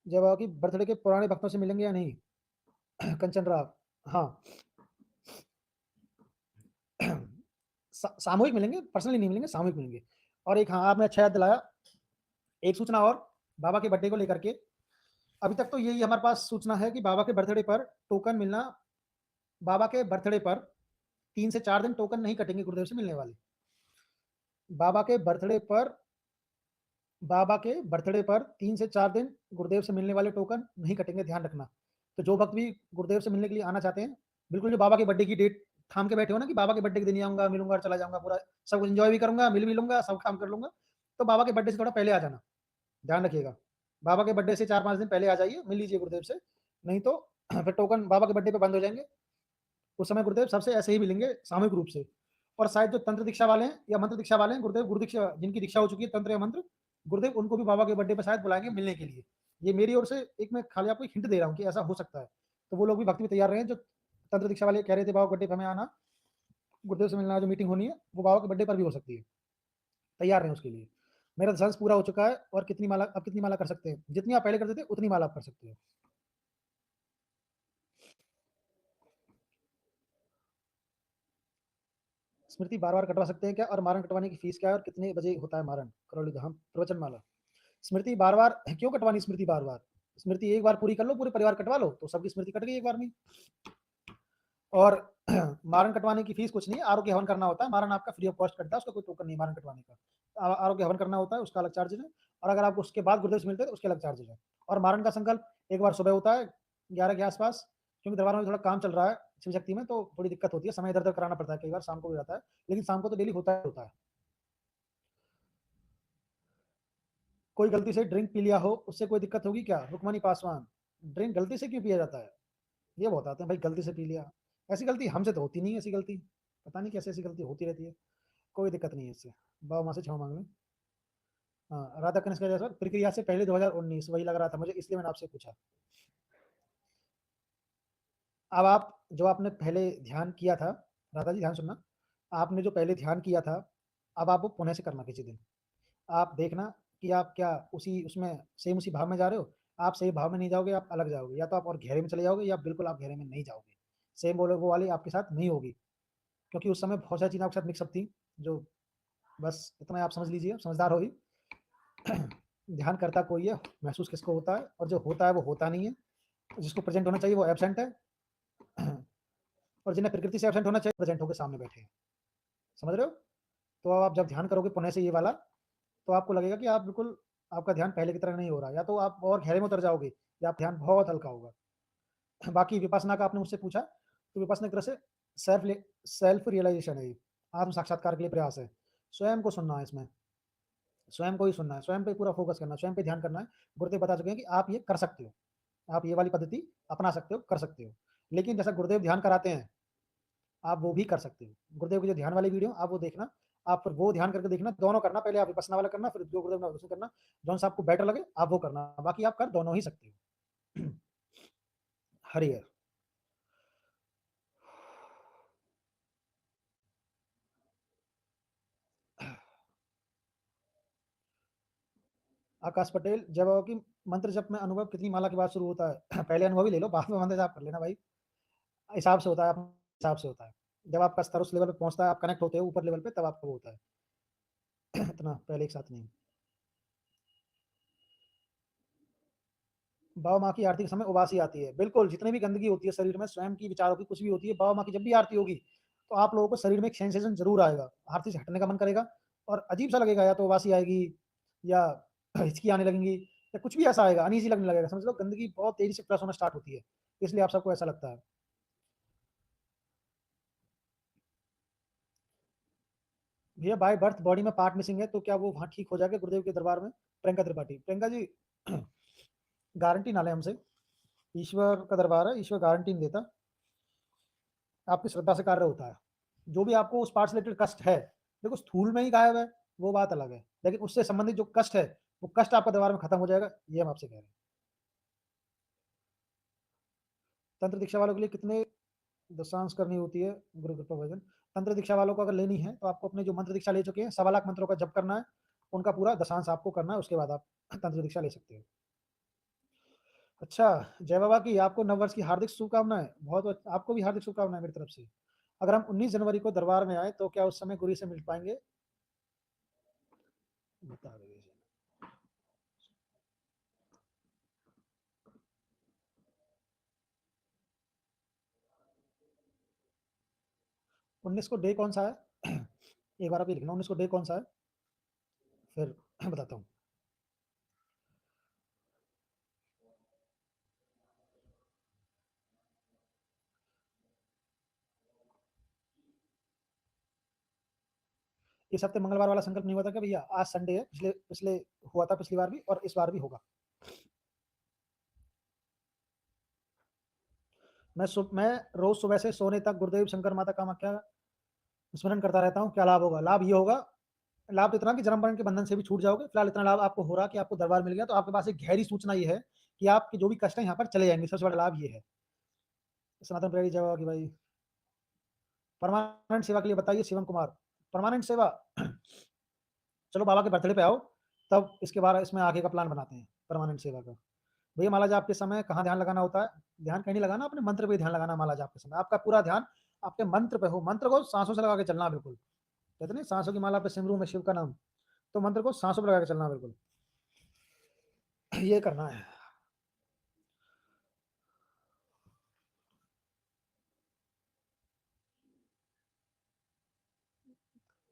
जब आपकी बर्थडे के पुराने भक्तों से मिलेंगे या नहीं? कंचन राव, हाँ। सामूहिक मिलेंगे, पर्सनली नहीं मिलेंगे, सामूहिक मिलेंगे। और एक, हाँ, आपने अच्छा याद दिलाया, एक सूचना और बाबा के बर्थडे को लेकर के। अभी तक तो यही हमारे पास सूचना है कि बाबा के बर्थडे पर टोकन मिलना, बाबा के बर्थडे पर 3 से 4 दिन टोकन नहीं कटेंगे गुरुदेव से मिलने वाले। बाबा के बर्थडे पर बाबा के बर्थडे पर 3 से 4 दिन गुरुदेव से मिलने वाले टोकन नहीं कटेंगे, ध्यान रखना। तो जो भक्त भी गुरुदेव से मिलने के लिए आना चाहते हैं, बिल्कुल जो बाबा के बर्थडे की डेट थाम के बैठे हो ना कि बाबा के बर्थडे के दिन ही आऊंगा, मिलूंगा और चला जाऊंगा, पूरा सब कुछ एंजॉय भी करूंगा, मिल भी लूंगा, सब काम कर लूंगा, तो बाबा के बर्थडे से थोड़ा पहले आ जाना, ध्यान रखिएगा। बाबा के बर्थडे से 4-5 दिन पहले आ जाइए, मिल लीजिए गुरुदेव से, नहीं तो फिर टोकन बाबा के बर्थडे पे बंद हो जाएंगे। उस समय गुरुदेव सबसे ऐसे ही मिलेंगे सामूहिक रूप से। और शायद जो तंत्र दीक्षा वाले हैं या मंत्र दीक्षा वाले हैं, गुरुदेव गुरु दीक्षा जिनकी दीक्षा हो चुकी है तंत्र या मंत्र, गुरुदेव उनको भी बाबा के बर्थडे पर शायद बुलाएंगे मिलने के लिए। ये मेरी ओर से एक, मैं खाली आपको हिंट दे रहा हूँ कि ऐसा हो सकता है, तो वो लोग भी भक्ति में तैयार रहे जो तंत्र दीक्षा वाले कह रहे थे बाबा के बर्थडे पर हमें आना, गुरुदेव से मिलना, जो मीटिंग होनी है वो बाबा के बर्थडे पर भी हो सकती है, तैयार रहें उसके लिए। मेरा दशांश पूरा हो चुका है, और कितनी माला, अब कितनी माला कर सकते हैं? जितनी आप पहले करते थे उतनी माला आप कर सकते हो। स्मृति बार बार कटवा सकते हैं क्या, और मारण कटवाने की फीस क्या है, और कितने बजे होता है मारण? करौली धाम प्रवचन माला। स्मृति बार बार क्यों कटवानी? स्मृति बार बार, स्मृति एक बार पूरी कर लो, पूरे परिवार कटवा लो, तो सबकी स्मृति कट गई एक बार में। और मारण कटवाने की फीस कुछ नहीं है, आरोग्य हवन करना होता है, मारण आपका फ्री ऑफ कॉस्ट कटता है, उसका कोई टोकन नहीं मारण कटवाने का। आरोग्य हवन करना होता है, उसका अलग चार्जेज है, और अगर आप उसके बाद गुरुदेव से मिलते हैं तो उसके अलग चार्जेज है। और मारण का संकल्प एक बार सुबह होता है 11 के आसपास, क्योंकि दरबार में थोड़ा काम चल रहा है शिव शक्ति में, तो थोड़ी दिक्कत होती है, समय इधर उधर कराना पड़ता है, कई बार शाम को भी जाता है, लेकिन शाम को तो डेली होता ही होता है। कोई गलती से ड्रिंक पी लिया हो, उससे कोई दिक्कत होगी क्या? रुकमणी पासवान, ड्रिंक गलती से क्यों पिया जाता है? ये बताते हैं भाई, गलती से पी लिया, ऐसी गलती हमसे तो होती नहीं है, ऐसी गलती पता नहीं कैसे ऐसी गलती होती रहती है। कोई दिक्कत नहीं है इससे, बाबा माँ से क्षमा मांग लें। हाँ, राधा कनिष्का जायसवाल, प्रक्रिया से पहले 2019, वही लग रहा था मुझे, इसलिए मैंने आपसे पूछा। अब आप जो आपने पहले ध्यान किया था, राधा जी ध्यान सुनना, आपने जो पहले ध्यान किया था, अब आप वो पुनः से करना किसी दिन। आप देखना कि आप क्या उसी उसमें सेम उसी भाव में जा रहे हो। आप सही भाव में नहीं जाओगे, आप अलग जाओगे, या तो आप और गहरे में चले जाओगे, या बिल्कुल आप गहरे में नहीं जाओगे, सेम बोले वो वाली आपके साथ नहीं होगी, क्योंकि उस समय बहुत सारी चीज़ें आपके साथ मिक्सअप थी, जो बस इतना आप समझ लीजिए, समझदार होगी। ध्यान करता कोई है, महसूस किसको होता है, और जो होता है वो होता नहीं है, जिसको प्रेजेंट होना चाहिए वो एबसेंट है, और जिन्हें प्रकृति से एबसेंट होना चाहिए प्रेजेंट होकर सामने बैठे हैं, समझ रहे हो? तो आप जब ध्यान करोगे पुनः से ये वाला, तो आपको लगेगा कि आप बिल्कुल, आपका ध्यान पहले की तरह नहीं हो रहा, या तो आप और गहरे में उतर जाओगे, या आप ध्यान बहुत हल्का होगा। बाकी विपස්සना का आपने मुझसे पूछा, तो विपස්සना एक तरह से सेल्फ रियलाइजेशन है, आत्म साक्षात्कार के लिए प्रयास है, स्वयं को सुनना है इसमें, स्वयं को ही सुनना है, स्वयं पे पूरा फोकस करना है, स्वयं पे ध्यान करना है। गुरुदेव बता चुके हैं कि आप ये कर सकते हो, आप ये वाली पद्धति अपना सकते हो, कर सकते हो। लेकिन जैसा गुरुदेव ध्यान कराते हैं, आप वो भी कर सकते हो। गुरुदेव की जो ध्यान वाली वीडियो आप वो देखना, आप फिर वो ध्यान करके देखना, दोनों करना, पहले आप विपश्यना वाला करना, फिर जो गुरुदेव ने उसमें करना, जौन सा आपको बेटर लगे आप वो करना, बाकी आप कर दोनों ही सकते हो। हरियर आकाश पटेल, जय बाबा की मंत्र जप में अनुभव कितनी माला के बाद शुरू होता है? पहले अनुभव ही ले लो, बाद में मंत्र जाप कर लेना भाई। हिसाब से होता है, अपने हिसाब से होता है। जब आपका स्तर उस लेवल पे पहुंचता है, आप कनेक्ट होते हो ऊपर लेवल पे, तब आपको वो होता है। इतना पहले एक साथ नहीं। बाबा माँ की आरती के समय उबासी आती है, बिल्कुल। जितनी भी गंदगी होती है शरीर में, स्वयं की विचारों की कुछ भी होती है, बाबा माँ की जब भी आरती होगी तो आप लोगों को शरीर में एक सेंसेशन जरूर आएगा, आरती से हटने का मन करेगा और अजीब सा लगेगा, या तो उबासी आएगी या हिचकी आने लगेंगी या कुछ भी ऐसा आएगा, अनईजी लगने लगेगा। समझ लो गंदगी बहुत तेजी से प्लस होना स्टार्ट होती है, इसलिए आप सबको ऐसा लगता है। भैया बाय बर्थ बॉडी में पार्ट मिसिंग है, तो क्या वो वहाँ ठीक हो जाएगा गुरुदेव के दरबार में? प्रियंका त्रिपाठी, प्रियंका जी गारंटी ना ले हमसे, ईश्वर का दरबार है, ईश्वर गारंटी नहीं देता, आपकी श्रद्धा से कार्य होता है। जो भी आपको उस पार्ट से रिलेटेड कष्ट है, देखो स्थूल में ही गायब है वो बात अलग है, लेकिन उससे संबंधित जो कष्ट है वो कष्ट आपका दरबार में खत्म हो जाएगा, ये हम आपसे कह रहे हैं। तंत्र दीक्षा वालों के लिए कितने दशांश करनी होती है गुरु कृपा भजन? तंत्र दीक्षा वालों को अगर लेनी है तो आपको अपने जो मंत्र दीक्षा ले चुके हैं 1.25 लाख मंत्रों का जप करना है, उनका पूरा दशांश आपको करना है, उसके बाद आप तंत्र दीक्षा ले सकते हो। अच्छा, जय बाबा की आपको नववर्ष की हार्दिक शुभकामनाएं। आपको भी हार्दिक शुभकामनाएं मेरी तरफ से। अगर हम 19 जनवरी को दरबार में आए तो क्या उस समय गुरु से मिल पाएंगे? बता दो। 19 को डे कौन सा है? एक बार आप ये लिखना, 19 को डे कौन सा है, फिर बताता हूँ। इस हफ्ते मंगलवार वाला संकल्प नहीं हुआ था क्या भैया? आज संडे है, पिछले पिछले हुआ था, पिछली बार भी और इस बार भी होगा। मैं रोज सुबह से सोने तक गुरुदेव शंकर माता कामाख्या स्मरण करता रहता हूँ। क्या लाभ होगा? लाभ ये होगा, लाभ तो इतना कि जन्म मरण के बंधन से भी छूट जाओगे। फिलहाल इतना लाभ आपको हो रहा कि आपको दरबार मिल गया, तो आपके पास एक गहरी सूचना ये है कि आपके जो भी कष्ट है यहाँ पर चले जाएंगे। सबसे बड़ा लाभ ये है। सनातन प्रेरी जवाब की भाई, परमानेंट सेवा के लिए बताइए शिवम कुमार। परमानेंट सेवा चलो बाबा के बर्थडे पे आओ, तब इसके बाद इसमें आगे का प्लान बनाते हैं परमानेंट सेवा का। भैया माला जाप के समय कहाँ ध्यान लगाना होता है? ध्यान कहीं नहीं लगाना, अपने मंत्र पे ध्यान लगाना। माला जाप के समय आपका पूरा ध्यान आपके मंत्र पे हो, मंत्र को सांसों से लगा के चलना बिल्कुल। कहते नहीं सांसों की माला पे सिमरू में शिव का नाम, तो मंत्र को सांसों पे लगा के चलना बिल्कुल, ये करना है।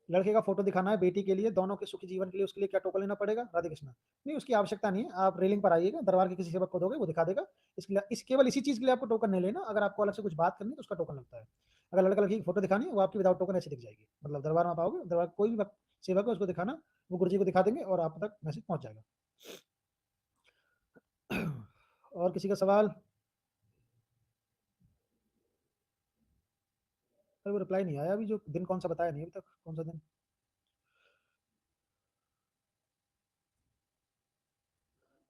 लड़के का फोटो दिखाना है बेटी के लिए, दोनों के सुखी जीवन के लिए, उसके लिए क्या टोकन लेना पड़ेगा? राधे कृष्णा। नहीं, उसकी आवश्यकता नहीं है, आप रेलिंग पर आइएगा, दरबार के किसी सेवक को दोगे, वो दिखा देगा। इसके लिए केवल इसी चीज के लिए आपको टोकन नहीं लेना। अगर आपको अलग से कुछ बात करनी है तो उसका टोकन लगता है। अगर लड़का लड़की की फोटो दिखानी है वो आपकी विदाउट टोकन ऐसे दिख जाएगी, मतलब दरबार में आप आओगे, दरबार कोई भी सेवक है उसको दिखाना, वो गुरु जी को दिखा देंगे और आप तक मैसेज पहुंच जाएगा। और किसी का सवाल? अरे वो रिप्लाई नहीं आया अभी, जो दिन कौन सा बताया नहीं अभी तक, कौन सा दिन?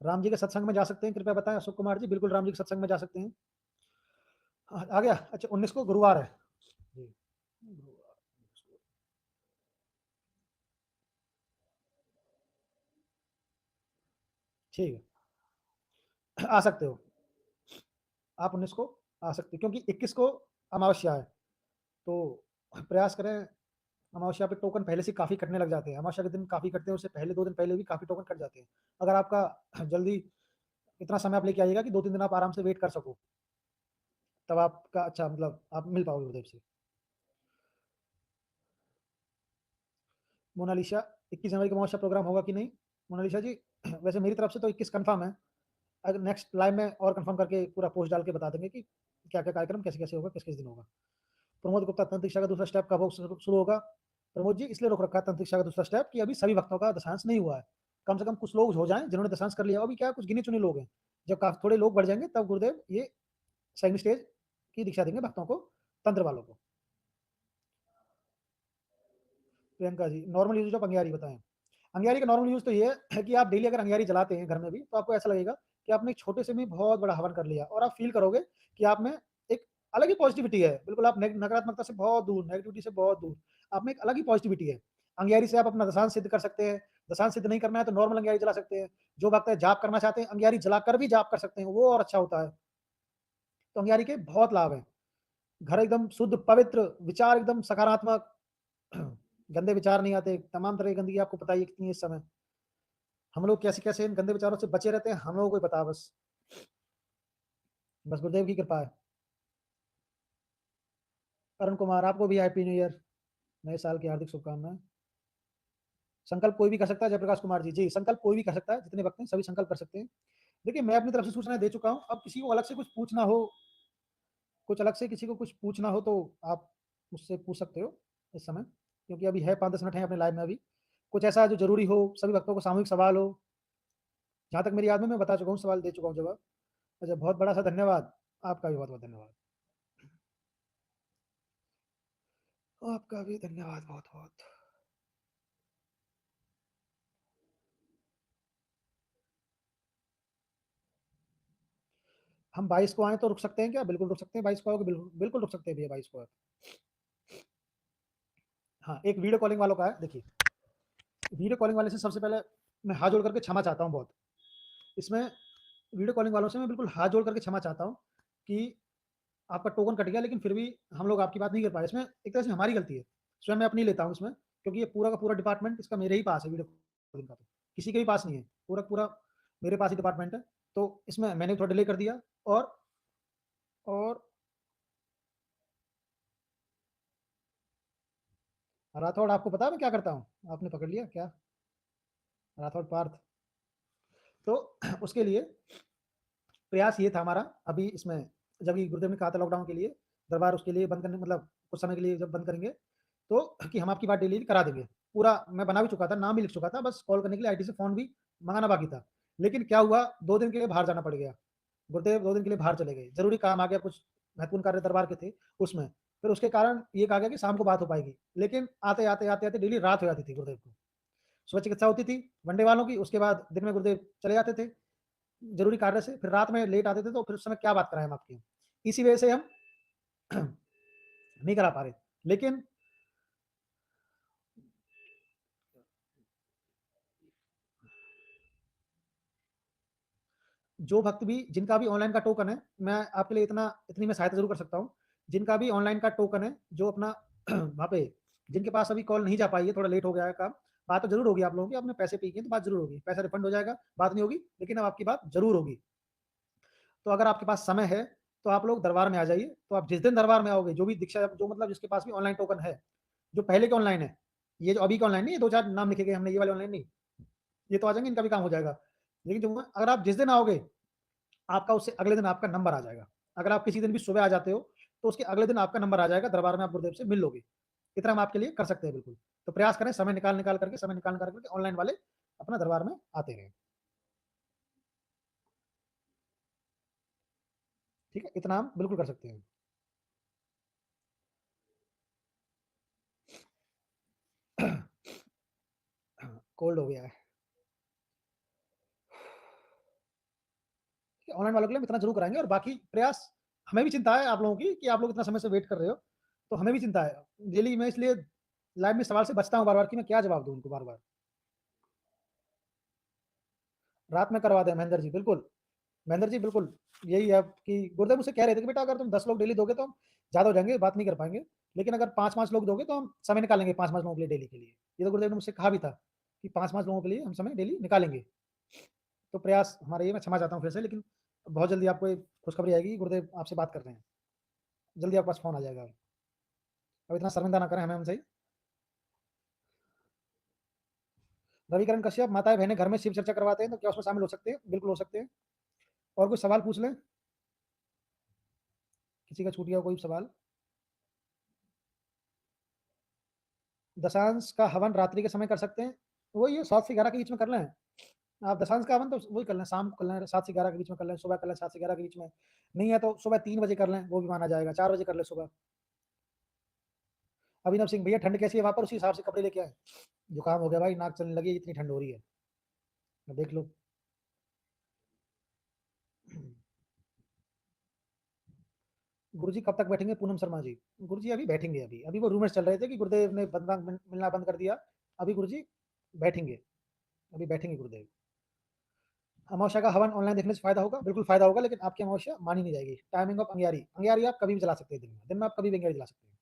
राम जी के सत्संग में जा सकते हैं, कृपया बताएं अशोक कुमार जी। बिल्कुल राम जी के सत्संग में जा सकते हैं। आ गया? अच्छा, 19 को गुरुवार है जी, गुरुवार। ठीक है, आ सकते हो आप 19 को, आ सकते हो, क्योंकि 21 को अमावस्या है, तो प्रयास करें। अमावस्या पे टोकन पहले से काफ़ी कटने लग जाते हैं, अमावस्या के दिन काफ़ी कटते हैं, उससे पहले 2 दिन पहले भी काफ़ी टोकन कट जाते हैं। अगर आपका जल्दी इतना समय आप लेके आइएगा कि 2-3 दिन आप आराम से वेट कर सको, तब आपका अच्छा, मतलब आप मिल पाओगे गुरुदेव से। मोनालिसा, 21 जनवरी का अमावस्या प्रोग्राम होगा कि नहीं? मोनालिसा जी, वैसे मेरी तरफ से तो 21 कंफर्म है। अगर नेक्स्ट लाइव में और कंफर्म करके पूरा पोस्ट डाल के बता देंगे कि क्या क्या कार्यक्रम कैसे कैसे होगा, किस किस दिन होगा। प्रमोद गुप्ता, तंत्र दीक्षा का दूसरा स्टेप कब शुरू होगा? प्रमोद जी इसलिए रोक रखा है तंत्रिक का दूसरा स्टेप कि अभी सभी भक्तों का दशांश नहीं हुआ है, कम से कम कुछ लोग हो जाएं जिन्होंने दशांश कर लिया। अभी क्या कुछ गिने चुने लोग हैं, जब काफी थोड़े लोग बढ़ जाएंगे तब गुरुदेव ये सेकंड स्टेज की दीक्षा देंगे भक्तों को, तंत्र वालों को। Priyanka ji normal use of अंगियारी बताएं। अंगियारी का नॉर्मल यूज तो ये है कि आप डेली अगर अंगियारी जलाते हैं घर में भी, तो आपको ऐसा लगेगा कि आपने एक छोटे से में बहुत बड़ा हवन कर लिया, और आप फील करोगे कि आप में एक अलग ही पॉजिटिविटी है। बिल्कुल आप नकारात्मकता से बहुत दूर, नेगेटिविटी से बहुत दूर, आप में एक अलग ही पॉजिटिविटी है। अंगियारी से आप अपना दशांश सिद्ध कर सकते हैं। दशांश सिद्ध नहीं करना है तो नॉर्मल अंगियारी जला सकते हैं। जो भक्त है जाप करना चाहते हैं, अंगियारी जलाकर भी जाप कर सकते हैं, वो और अच्छा होता है। तो अंगियारी के बहुत लाभ हैं। घर एकदम शुद्ध पवित्र, विचार एकदम सकारात्मक, गंदे विचार नहीं आते। तमाम तरह की गंदगी आपको पता ही है कितनी है इस समय। हम लोग कैसे कैसे इन गंदे विचारों से बचे रहते हैं, हम लोगों को ही पता। बस बस गुरुदेव की कृपा है। अरुण कुमार आपको भी हैप्पी न्यू ईयर, नए साल की हार्दिक शुभकामनाएं। संकल्प कोई भी कर सकता है, जयप्रकाश कुमार जी। जी संकल्प कोई भी कर सकता है, जितने वक्त हैं सभी संकल्प कर सकते हैं। देखिए मैं अपनी तरफ से सूचनाएं दे चुका हूं। अब किसी को अलग से कुछ पूछना हो, कुछ अलग से किसी को कुछ पूछना हो तो आप मुझसे पूछ सकते हो इस समय, क्योंकि अभी है 5-10 मिनट है अपने लाइव में। अभी कुछ ऐसा जो जरूरी हो, सभी भक्तों को सामूहिक सवाल हो, जहां तक मेरी याद में मैं बता चुका हूँ, सवाल दे चुका हूँ जवाब। अच्छा बहुत बड़ा सा धन्यवाद, आपका भी बहुत बहुत धन्यवाद। आपका भी धन्यवाद बहुत बहुत। हम 22 को आए तो रुक सकते हैं क्या? बिल्कुल रुक सकते हैं। 22 को आओगे बिल्कुल बिल्कुल रुक सकते हैं भैया 22 को। हाँ एक वीडियो कॉलिंग वालों का है। देखिए वीडियो कॉलिंग वाले से सबसे पहले मैं हाथ जोड़ करके क्षमा चाहता हूँ बहुत। इसमें वीडियो कॉलिंग वालों से मैं बिल्कुल हाथ जोड़ करके क्षमा चाहता हूँ कि आपका टोकन कट गया, लेकिन फिर भी हम लोग आपकी बात नहीं कर पाए। इसमें एक तरह से हमारी गलती है, स्वयं मैं अपनी लेता हूँ इसमें, क्योंकि ये पूरा का पूरा डिपार्टमेंट इसका मेरे ही पास है। वीडियो कॉलिंग का तो किसी के भी पास नहीं है, पूरा पूरा मेरे पास ही डिपार्टमेंट है। तो इसमें मैंने थोड़ा डिले कर दिया। और राठौड़ आपको पता है मैं क्या करता हूँ? आपने पकड़ लिया क्या? राठौड़ पार्थ। तो उसके लिए प्रयास ये था हमारा अभी इसमें, जब ये गुरुदेव ने कहा था लॉकडाउन के लिए दरबार उसके लिए बंद करने, मतलब कुछ समय के लिए जब बंद करेंगे तो कि हम आपकी बात डेली करा देंगे। पूरा मैं बना भी चुका था, नाम भी लिख चुका था, बस कॉल करने के लिए आईटी से फोन भी मंगाना बाकी था। लेकिन क्या हुआ, 2 दिन के लिए बाहर जाना पड़ गया। गुरुदेव 2 दिन के लिए बाहर चले गए, जरूरी काम आ गया, कुछ महत्वपूर्ण कार्य दरबार के थे उसमें। फिर उसके कारण ये कहा गया कि शाम को बात हो पाएगी, लेकिन आते आते आते आते डेली रात हो जाती थी गुरुदेव को। सुबह चिकित्सा होती थी वनडे वालों की, उसके बाद दिन में गुरुदेव चले जाते थे जरूरी कार्य से, फिर रात में लेट आते थे, तो फिर उस समय क्या बात कराएं हम आपकी। इसी वजह से हम नहीं करा पा रहे। लेकिन जो भक्त भी, जिनका भी ऑनलाइन का टोकन है, मैं आपके लिए इतनी मैं सहायता जरूर कर सकता हूँ। जिनका भी ऑनलाइन का टोकन है, जो अपना वहाँ पे, जिनके पास अभी कॉल नहीं जा पाई है, थोड़ा लेट हो गया है काम, बात तो जरूर होगी आप लोगों की। आपने पैसे पे किए तो बात जरूर होगी, पैसा रिफंड हो जाएगा, बात नहीं होगी, लेकिन अब आपकी बात जरूर होगी। तो अगर आपके पास समय है तो आप लोग दरबार में आ जाइए। तो आप जिस दिन दरबार में आओगे, जो भी दीक्षा, जो मतलब जिसके पास भी ऑनलाइन टोकन है, जो पहले के ऑनलाइन है, ये जो अभी के ऑनलाइन नहीं, ये 2-4 नाम लिखे गए हमने, ये वाले ऑनलाइन नहीं, ये तो आ जाएंगे, इनका भी काम हो जाएगा। लेकिन जो अगर आप जिस दिन आओगे, आपका उससे अगले दिन आपका नंबर आ जाएगा। अगर आप किसी दिन भी सुबह आ जाते हो तो उसके अगले दिन आपका नंबर आ जाएगा, दरबार में आप गुरुदेव से मिल लोगे। इतना हम आपके लिए कर सकते हैं बिल्कुल। तो प्रयास करें, समय निकाल निकाल करके, समय निकाल निकाल करके ऑनलाइन वाले अपना दरबार में आते रहें। ठीक है, इतना हम बिल्कुल कर सकते हैं। कोल्ड हो गया है। ऑनलाइन वालों के लिए हम इतना जरूर कराएंगे, और बाकी प्रयास, हमें भी चिंता है आप लोगों की कि आप लोग इतना समय से वेट कर रहे हो, तो हमें भी चिंता है। डेली मैं इसलिए लाइव में सवाल से बचता हूँ बार बार कि मैं क्या जवाब दूं उनको बार बार। रात में करवा दें महेंद्र जी, बिल्कुल। महेंद्र जी बिल्कुल, यही है कि गुरुदेव मुझसे कह रहे थे कि बेटा अगर तुम 10 लोग डेली दोगे तो हम ज्यादा हो जाएंगे, बात नहीं कर पाएंगे। लेकिन अगर 5-5 लोग दोगे तो हम समय निकालेंगे 5-5 लोगों के लिए डेली के लिए। ये तो गुरुदेव ने मुझसे कहा भी था कि 5-5 लोगों के लिए हम समय डेली निकालेंगे। तो प्रयास हमारा ये, मैं क्षमा चाहता हूँ फिर से, लेकिन बहुत जल्दी आपको एक खुशखबरी आएगी, गुरुदेव आपसे बात कर रहे हैं, जल्दी आपके पास फोन आ जाएगा। अब इतना शर्मिंदा ना करें हमें हमसे। रविकरण कश्यप, माताएं बहनें घर में शिव चर्चा करवाते हैं तो क्या उसमें शामिल हो सकते हैं? बिल्कुल हो सकते हैं। और कोई सवाल पूछ लें, किसी का छूट गया कोई सवाल? दशांश का हवन रात्रि के समय कर सकते हैं, वही है 7 से 11 के बीच में कर लें। आप दशांश का हवन तो वही कर लें, शाम को कर लें, 7 से 11 के बीच में कर लें, सुबह कर लें 7 से 11 के बीच में। नहीं है तो सुबह 3 बजे कर लें, वो भी माना जाएगा, 4 बजे कर लें सुबह। अभिनव सिंह भैया ठंड कैसी है वहाँ पर, उसी हिसाब से कपड़े लेके आए। जुकाम हो गया भाई, नाक चलने लगी, इतनी ठंड हो रही है, देख लो। गुरुजी कब तक बैठेंगे पूनम शर्मा जी? गुरुजी अभी बैठेंगे, अभी वो रूमर्स चल रहे थे कि गुरुदेव ने बंदा मिलना बंद कर दिया। अभी गुरुजी बैठेंगे, अभी बैठेंगे गुरुदेव। अमावस्या का हवन ऑनलाइन देखने से फायदा होगा? बिल्कुल फायदा होगा, लेकिन आपकी अमावस्या मानी नहीं जाएगी। टाइमिंग ऑफ अंगियारी, अंगियारी आप कभी भी जला सकते हैं, दिन में आप कभी भी अंगियारी जला सकते हैं।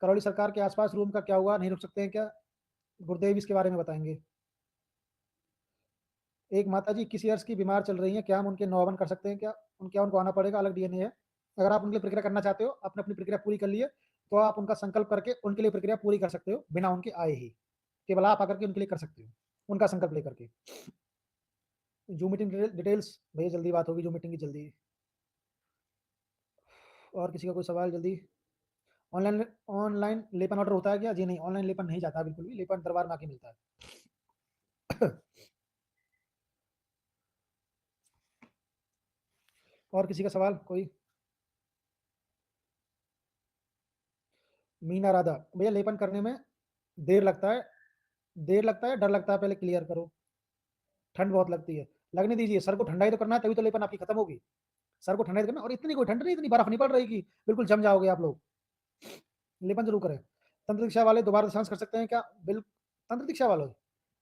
करौली सरकार के आसपास रूम का क्या हुआ, नहीं रुक सकते हैं क्या? गुरुदेव इसके बारे में बताएंगे। एक माता जी किस ईयर्स की बीमार चल रही हैं, क्या हम उनके नौवन कर सकते हैं क्या? उनको आना पड़ेगा, अलग डीएनए है। अगर आप उनके लिए प्रक्रिया करना चाहते हो, आपने अपनी प्रक्रिया पूरी कर ली है, तो आप उनका संकल्प करके उनके लिए प्रक्रिया पूरी कर सकते हो, बिना उनके आए ही। केवल आप आकर के उनके लिए कर सकते हो, उनका संकल्प लेकर के। जूम मीटिंग डिटेल्स भैया जल्दी बात होगी, जूम मीटिंग की जल्दी। और किसी का कोई सवाल जल्दी? ऑनलाइन ऑनलाइन लेपन ऑर्डर होता है क्या? जी नहीं, ऑनलाइन लेपन नहीं जाता बिल्कुल भी, लेपन दरबार में आके मिलता है। और किसी का सवाल कोई? मीना राधा भैया लेपन करने में देर लगता है, डर लगता है, पहले क्लियर करो। ठंड बहुत लगती है, लगने दीजिए, सर को ठंडा ही तो करना है, तभी तो लेपन आपकी खत्म होगी। सर को ठंडा ही तो करना, और इतनी कोई ठंड नहीं, इतनी बर्फ नहीं पड़ रही कि बिल्कुल जम जाओगे आप लोग। लेपन जरूर करें। तंत्र दीक्षा वाले दोबारा दशांश कर सकते हैं क्या? बिल्कुल। तंत्र दीक्षा वालों,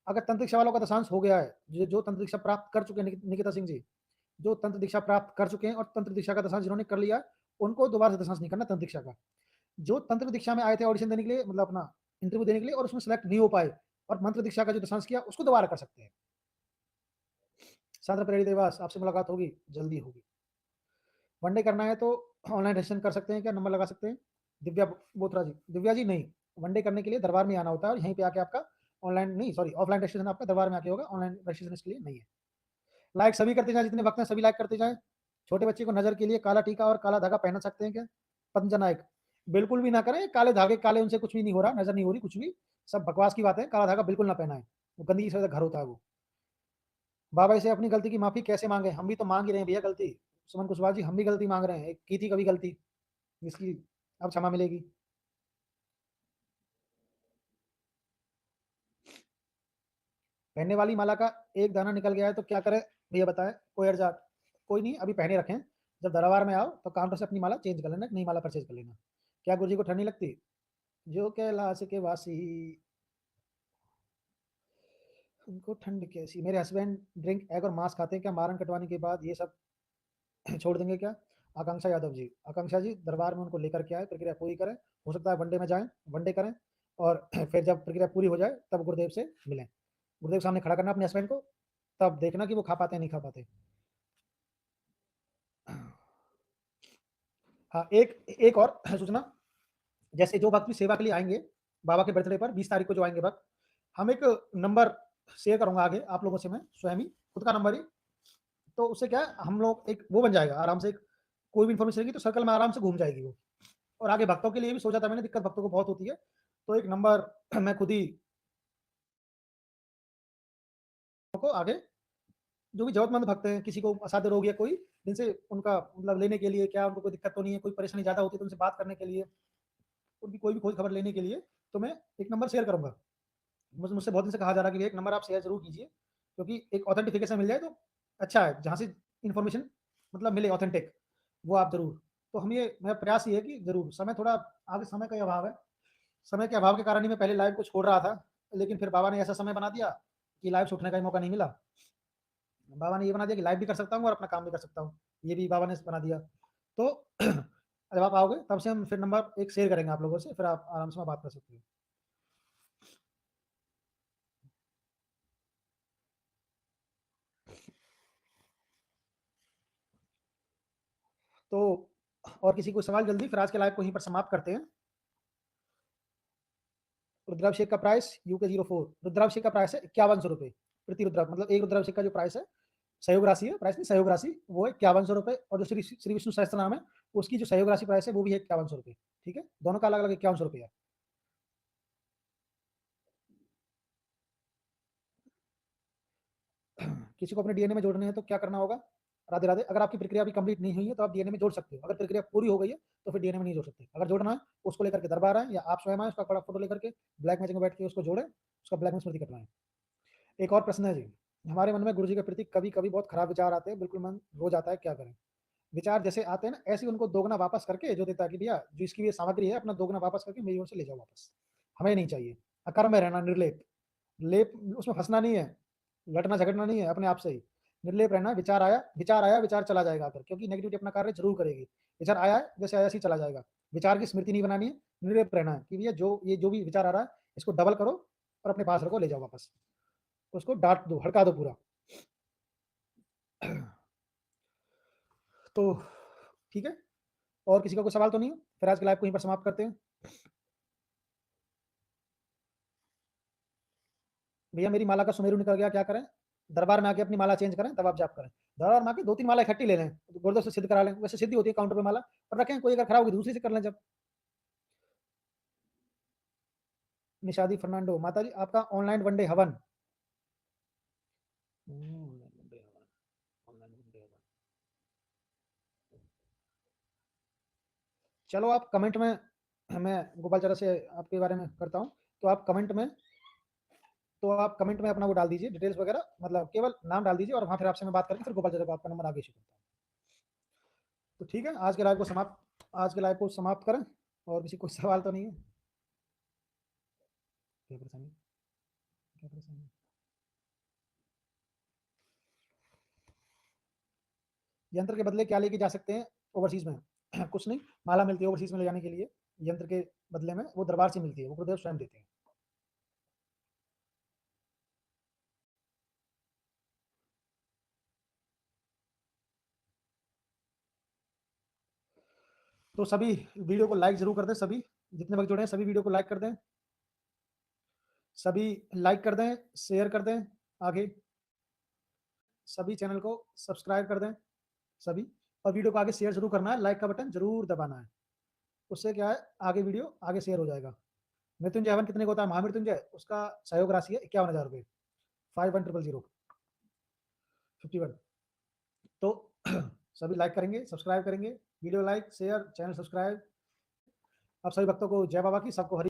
अगर तंत्र दीक्षा वालों का दशांश हो गया है, जो तंत्र दीक्षा प्राप्त कर चुके हैं, निकिता सिंह जी, जो तंत्र दीक्षा प्राप्त कर चुके हैं और तंत्र दीक्षा का दशांश जिन्होंने कर लिया, उनको दोबारा से दशांश नहीं करना तंत्र दीक्षा का। जो तंत्र दीक्षा में आए थे ऑडिशन देने के लिए, मतलब अपना इंटरव्यू देने के लिए, और उसमें सेलेक्ट नहीं हो पाए, और मंत्र दीक्षा का जो दशांश किया, उसको दोबारा कर सकते हैं। सादर प्रेरी देवास, आपसे मुलाकात होगी, जल्दी होगी। वनडे करना है तो ऑनलाइन रजिस्ट्रेशन कर सकते हैं क्या? नंबर लगा सकते हैं। दिव्या बोथरा जी, दिव्या जी नहीं, वनडे करने के लिए दरबार में आना होता है, और यहीं पे आके आपका ऑनलाइन नहीं, सॉरी ऑफलाइन रजिस्ट्रेशन आपका दरबार में आके होगा, ऑनलाइन रजिस्ट्रेशन इसके लिए नहीं है। लाइक सभी करते जाए, जितने वक्त हैं सभी लाइक करते जाएं। छोटे बच्चे को नजर के लिए काला टीका और काला धागा पहना सकते हैं क्या? पंजा नायक, बिल्कुल भी ना करें, काले धागे काले उनसे कुछ भी नहीं हो रहा, नजर नहीं हो रही कुछ भी, सब बकवास की बात है। काला धागा बिल्कुल ना पहना है, वो गंदगी से घर होता है वो। बाबा से अपनी गलती की माफी कैसे मांगे? हम भी तो मांग ही रहे हैं भैया गलती। सुमन कुशवाहा जी, हम भी गलती मांग रहे हैं, एक की थी कभी गलती, जिसकी अब क्षमा मिलेगी। पहनने वाली माला का एक दाना निकल गया है तो क्या करें भैया बताएं? कोई अर्जा, कोई नहीं, अभी पहने रखें, जब दरबार में आओ तो काउंटर से अपनी माला चेंज कर लेना, नई माला परचेज कर लेना। क्या गुरु जी को ठंड नहीं लगती? जो कैलाश के वासी, उनको ठंड कैसी? मेरे हस्बैंड ड्रिंक एग और मांस खाते हैं, क्या मारन कटवाने के बाद ये सब छोड़ देंगे क्या? आकांक्षा यादव जी, आकांक्षा जी दरबार में उनको लेकर के आए, प्रक्रिया पूरी करें, हो सकता है वनडे में जाएं, वनडे करें, और फिर जब प्रक्रिया पूरी हो जाए तब गुरुदेव से मिलें। गुरुदेव सामने खड़ा करना अपने हस्बैंड को, तब देखना कि वो खा पाते हैं नहीं खा पाते। हाँ, एक और सूचना, जैसे जो भक्त भी सेवा के लिए आएंगे बाबा के बर्थडे पर 20 तारीख को जो आएंगे भक्त, हम एक नंबर शेयर करूंगा आगे आप लोगों से, मैं स्वयं ही खुद का नंबर ही, तो उससे क्या है, हम लोग एक वो बन जाएगा आराम से, कोई भी इन्फॉर्मेशन रहेगी तो सर्कल में आराम से घूम जाएगी वो। और आगे भक्तों के लिए भी सोचा था मैंने, दिक्कत भक्तों को बहुत होती है, तो एक नंबर मैं खुद ही को आगे, जो भी जरूरतमंद भक्त हैं, किसी को असाध्य रोग या कोई, जिनसे उनका मतलब लेने के लिए, क्या उनको कोई दिक्कत तो नहीं है, कोई परेशानी ज्यादा होती है तो उनसे बात करने के लिए, उनकी कोई भी खोज खबर लेने के लिए, तो मैं एक नंबर शेयर करूंगा। मुझसे बहुत दिन से कहा जा रहा है कि एक नंबर आप शेयर जरूर कीजिए, क्योंकि एक ऑथेंटिफिकेशन मिल जाए तो अच्छा है, जहाँ से इन्फॉर्मेशन मतलब मिले ऑथेंटिक, वो आप जरूर। तो हम ये, मेरा प्रयास ये है कि जरूर, समय थोड़ा आगे, समय का अभाव है, समय के अभाव के कारण ही मैं पहले लाइव को छोड़ रहा था, लेकिन फिर बाबा ने ऐसा समय बना दिया कि लाइव छूटने का ही मौका नहीं मिला। बाबा ने ये बना दिया कि लाइव भी कर सकता हूँ और अपना काम भी कर सकता हूँ, ये भी बाबा ने बना दिया। तो जब आप आओगे तब से हम फिर नंबर एक शेयर करेंगे आप लोगों से, फिर आप आराम से बात कर सकते हो। तो और किसी को सवाल जल्दी, फिर आज के लाइव को यहीं पर समाप्त करते हैं। रुद्राभिषेक का प्राइस UK04, रुद्राभिषेक का प्राइस है 5100 रुपये प्रति रुद्रा, मतलब एक रुद्राभिषेक का जो प्राइस है, सहयोग राशि है, प्राइस नहीं सहयोग राशि, वो है 5100 रुपये, और जो श्री श्री विष्णु सहस्त्र नाम है उसकी जो सहयोग राशि प्राइस है वो भी है 5100 रुपये। ठीक है, दोनों का अलग अलग 5100 रुपये है। किसी को अपने डीएनए में जोड़ने हैं तो क्या करना होगा? राधे राधे। अगर आपकी प्रक्रिया अभी कंप्लीट नहीं हुई है तो आप डीएनए में जोड़ सकते हो। अगर प्रक्रिया पूरी हो गई है तो फिर डीएनए में नहीं जोड़ सकते। अगर जोड़ना है उसको लेकर के दरबार आए या आप स्वयं आए, उसका बड़ा फोटो लेकर के ब्लैक मैजिक में बैठ के उसको जोड़े, उसका ब्लैक में स्मृति कटवाएं। एक और प्रश्न है जी, हमारे मन में गुरु जी के प्रति कभी कभी बहुत खराब विचार आते हैं, बिल्कुल मन रो जाता है, क्या करें? विचार जैसे आते हैं ना, ऐसे ही उनको दोगुना वापस करके जो देता है कि भैया जो इसकी ये सामग्री है अपना दोगुना वापस करके मेरी ओर से ले जाओ वापस, हमें नहीं चाहिए। अकर्म में रहना, निर्लेप, लेप उसमें फंसना नहीं है, लड़ना झगड़ना नहीं है, अपने आप से ही निर्लेप रहना। विचार आया विचार चला जाएगा आकर, क्योंकि नेगेटिविटी अपना कार्य जरूर करेगी। विचार आया है जैसे आया ऐसे ही चला जाएगा। विचार की स्मृति नहीं बनानी है, निर्लेप रहना है कि भैया जो भी विचार आ रहा है इसको डबल करो और अपने पास रखो, ले जाओ वापस, उसको डांट दो, हड़का दो पूरा। तो ठीक है, और किसी का कोई सवाल तो नहीं है? फिर आज के लाइव को यहीं पर समाप्त करते हैं। भैया मेरी माला का सुमेरु निकल गया, क्या करें? दरबार में आके अपनी माला चेंज करें, तब आप जाप करें। दरबार में आके 2-3 माला इकट्ठी ले लें, गुरुदेव से सिद्ध करा लें। वैसे सिद्धि होती है काउंटर पे माला पर रखें, कोई अगर खराब होगी दूसरी से कर लें। जब निशादी फर्नांडो, माता जी आपका ऑनलाइन वनडे हवन, चलो आप कमेंट में, मैं गोपाल चरण से आपके बारे में करता हूँ, तो आप कमेंट में अपना वो डाल दीजिए, डिटेल्स वगैरह, मतलब केवल नाम डाल दीजिए और वहाँ फिर आपसे मैं बात करके फिर गोपाल चरण को आपका नंबर आगे इशू करता हूँ। तो ठीक है, आज के लाइव को समाप्त करें। और किसी कोई सवाल तो नहीं है? क्या परेशानी, क्या परेशानी? यंत्र के बदले क्या लेके जा सकते हैं ओवरसीज में? कुछ नहीं, माला मिलती है ओवरसीज में ले जाने के लिए। यंत्र के बदले में वो दरबार से मिलती है, वो गुरुदेव स्वयं देते हैं। तो सभी वीडियो को लाइक जरूर कर दें, सभी जितने वक्त जुड़े हैं सभी वीडियो को लाइक कर दें, सभी लाइक कर दें, शेयर कर दें आगे, सभी चैनल को सब्सक्राइब कर दें सभी, और वीडियो को आगे शेयर जरूर करना है, लाइक का बटन जरूर दबाना है। उससे क्या है, आगे वीडियो आगे शेयर हो जाएगा। मृत्युंजय हवन कितने का होता है? महामृत्युंजय उसका सहयोग राशि है 51,000 रुपये, 51,000 तो सभी लाइक करेंगे, सब्सक्राइब करेंगे, video like share, channel subscribe. आप सभी भक्तों को जय बाबा की, सबको हरि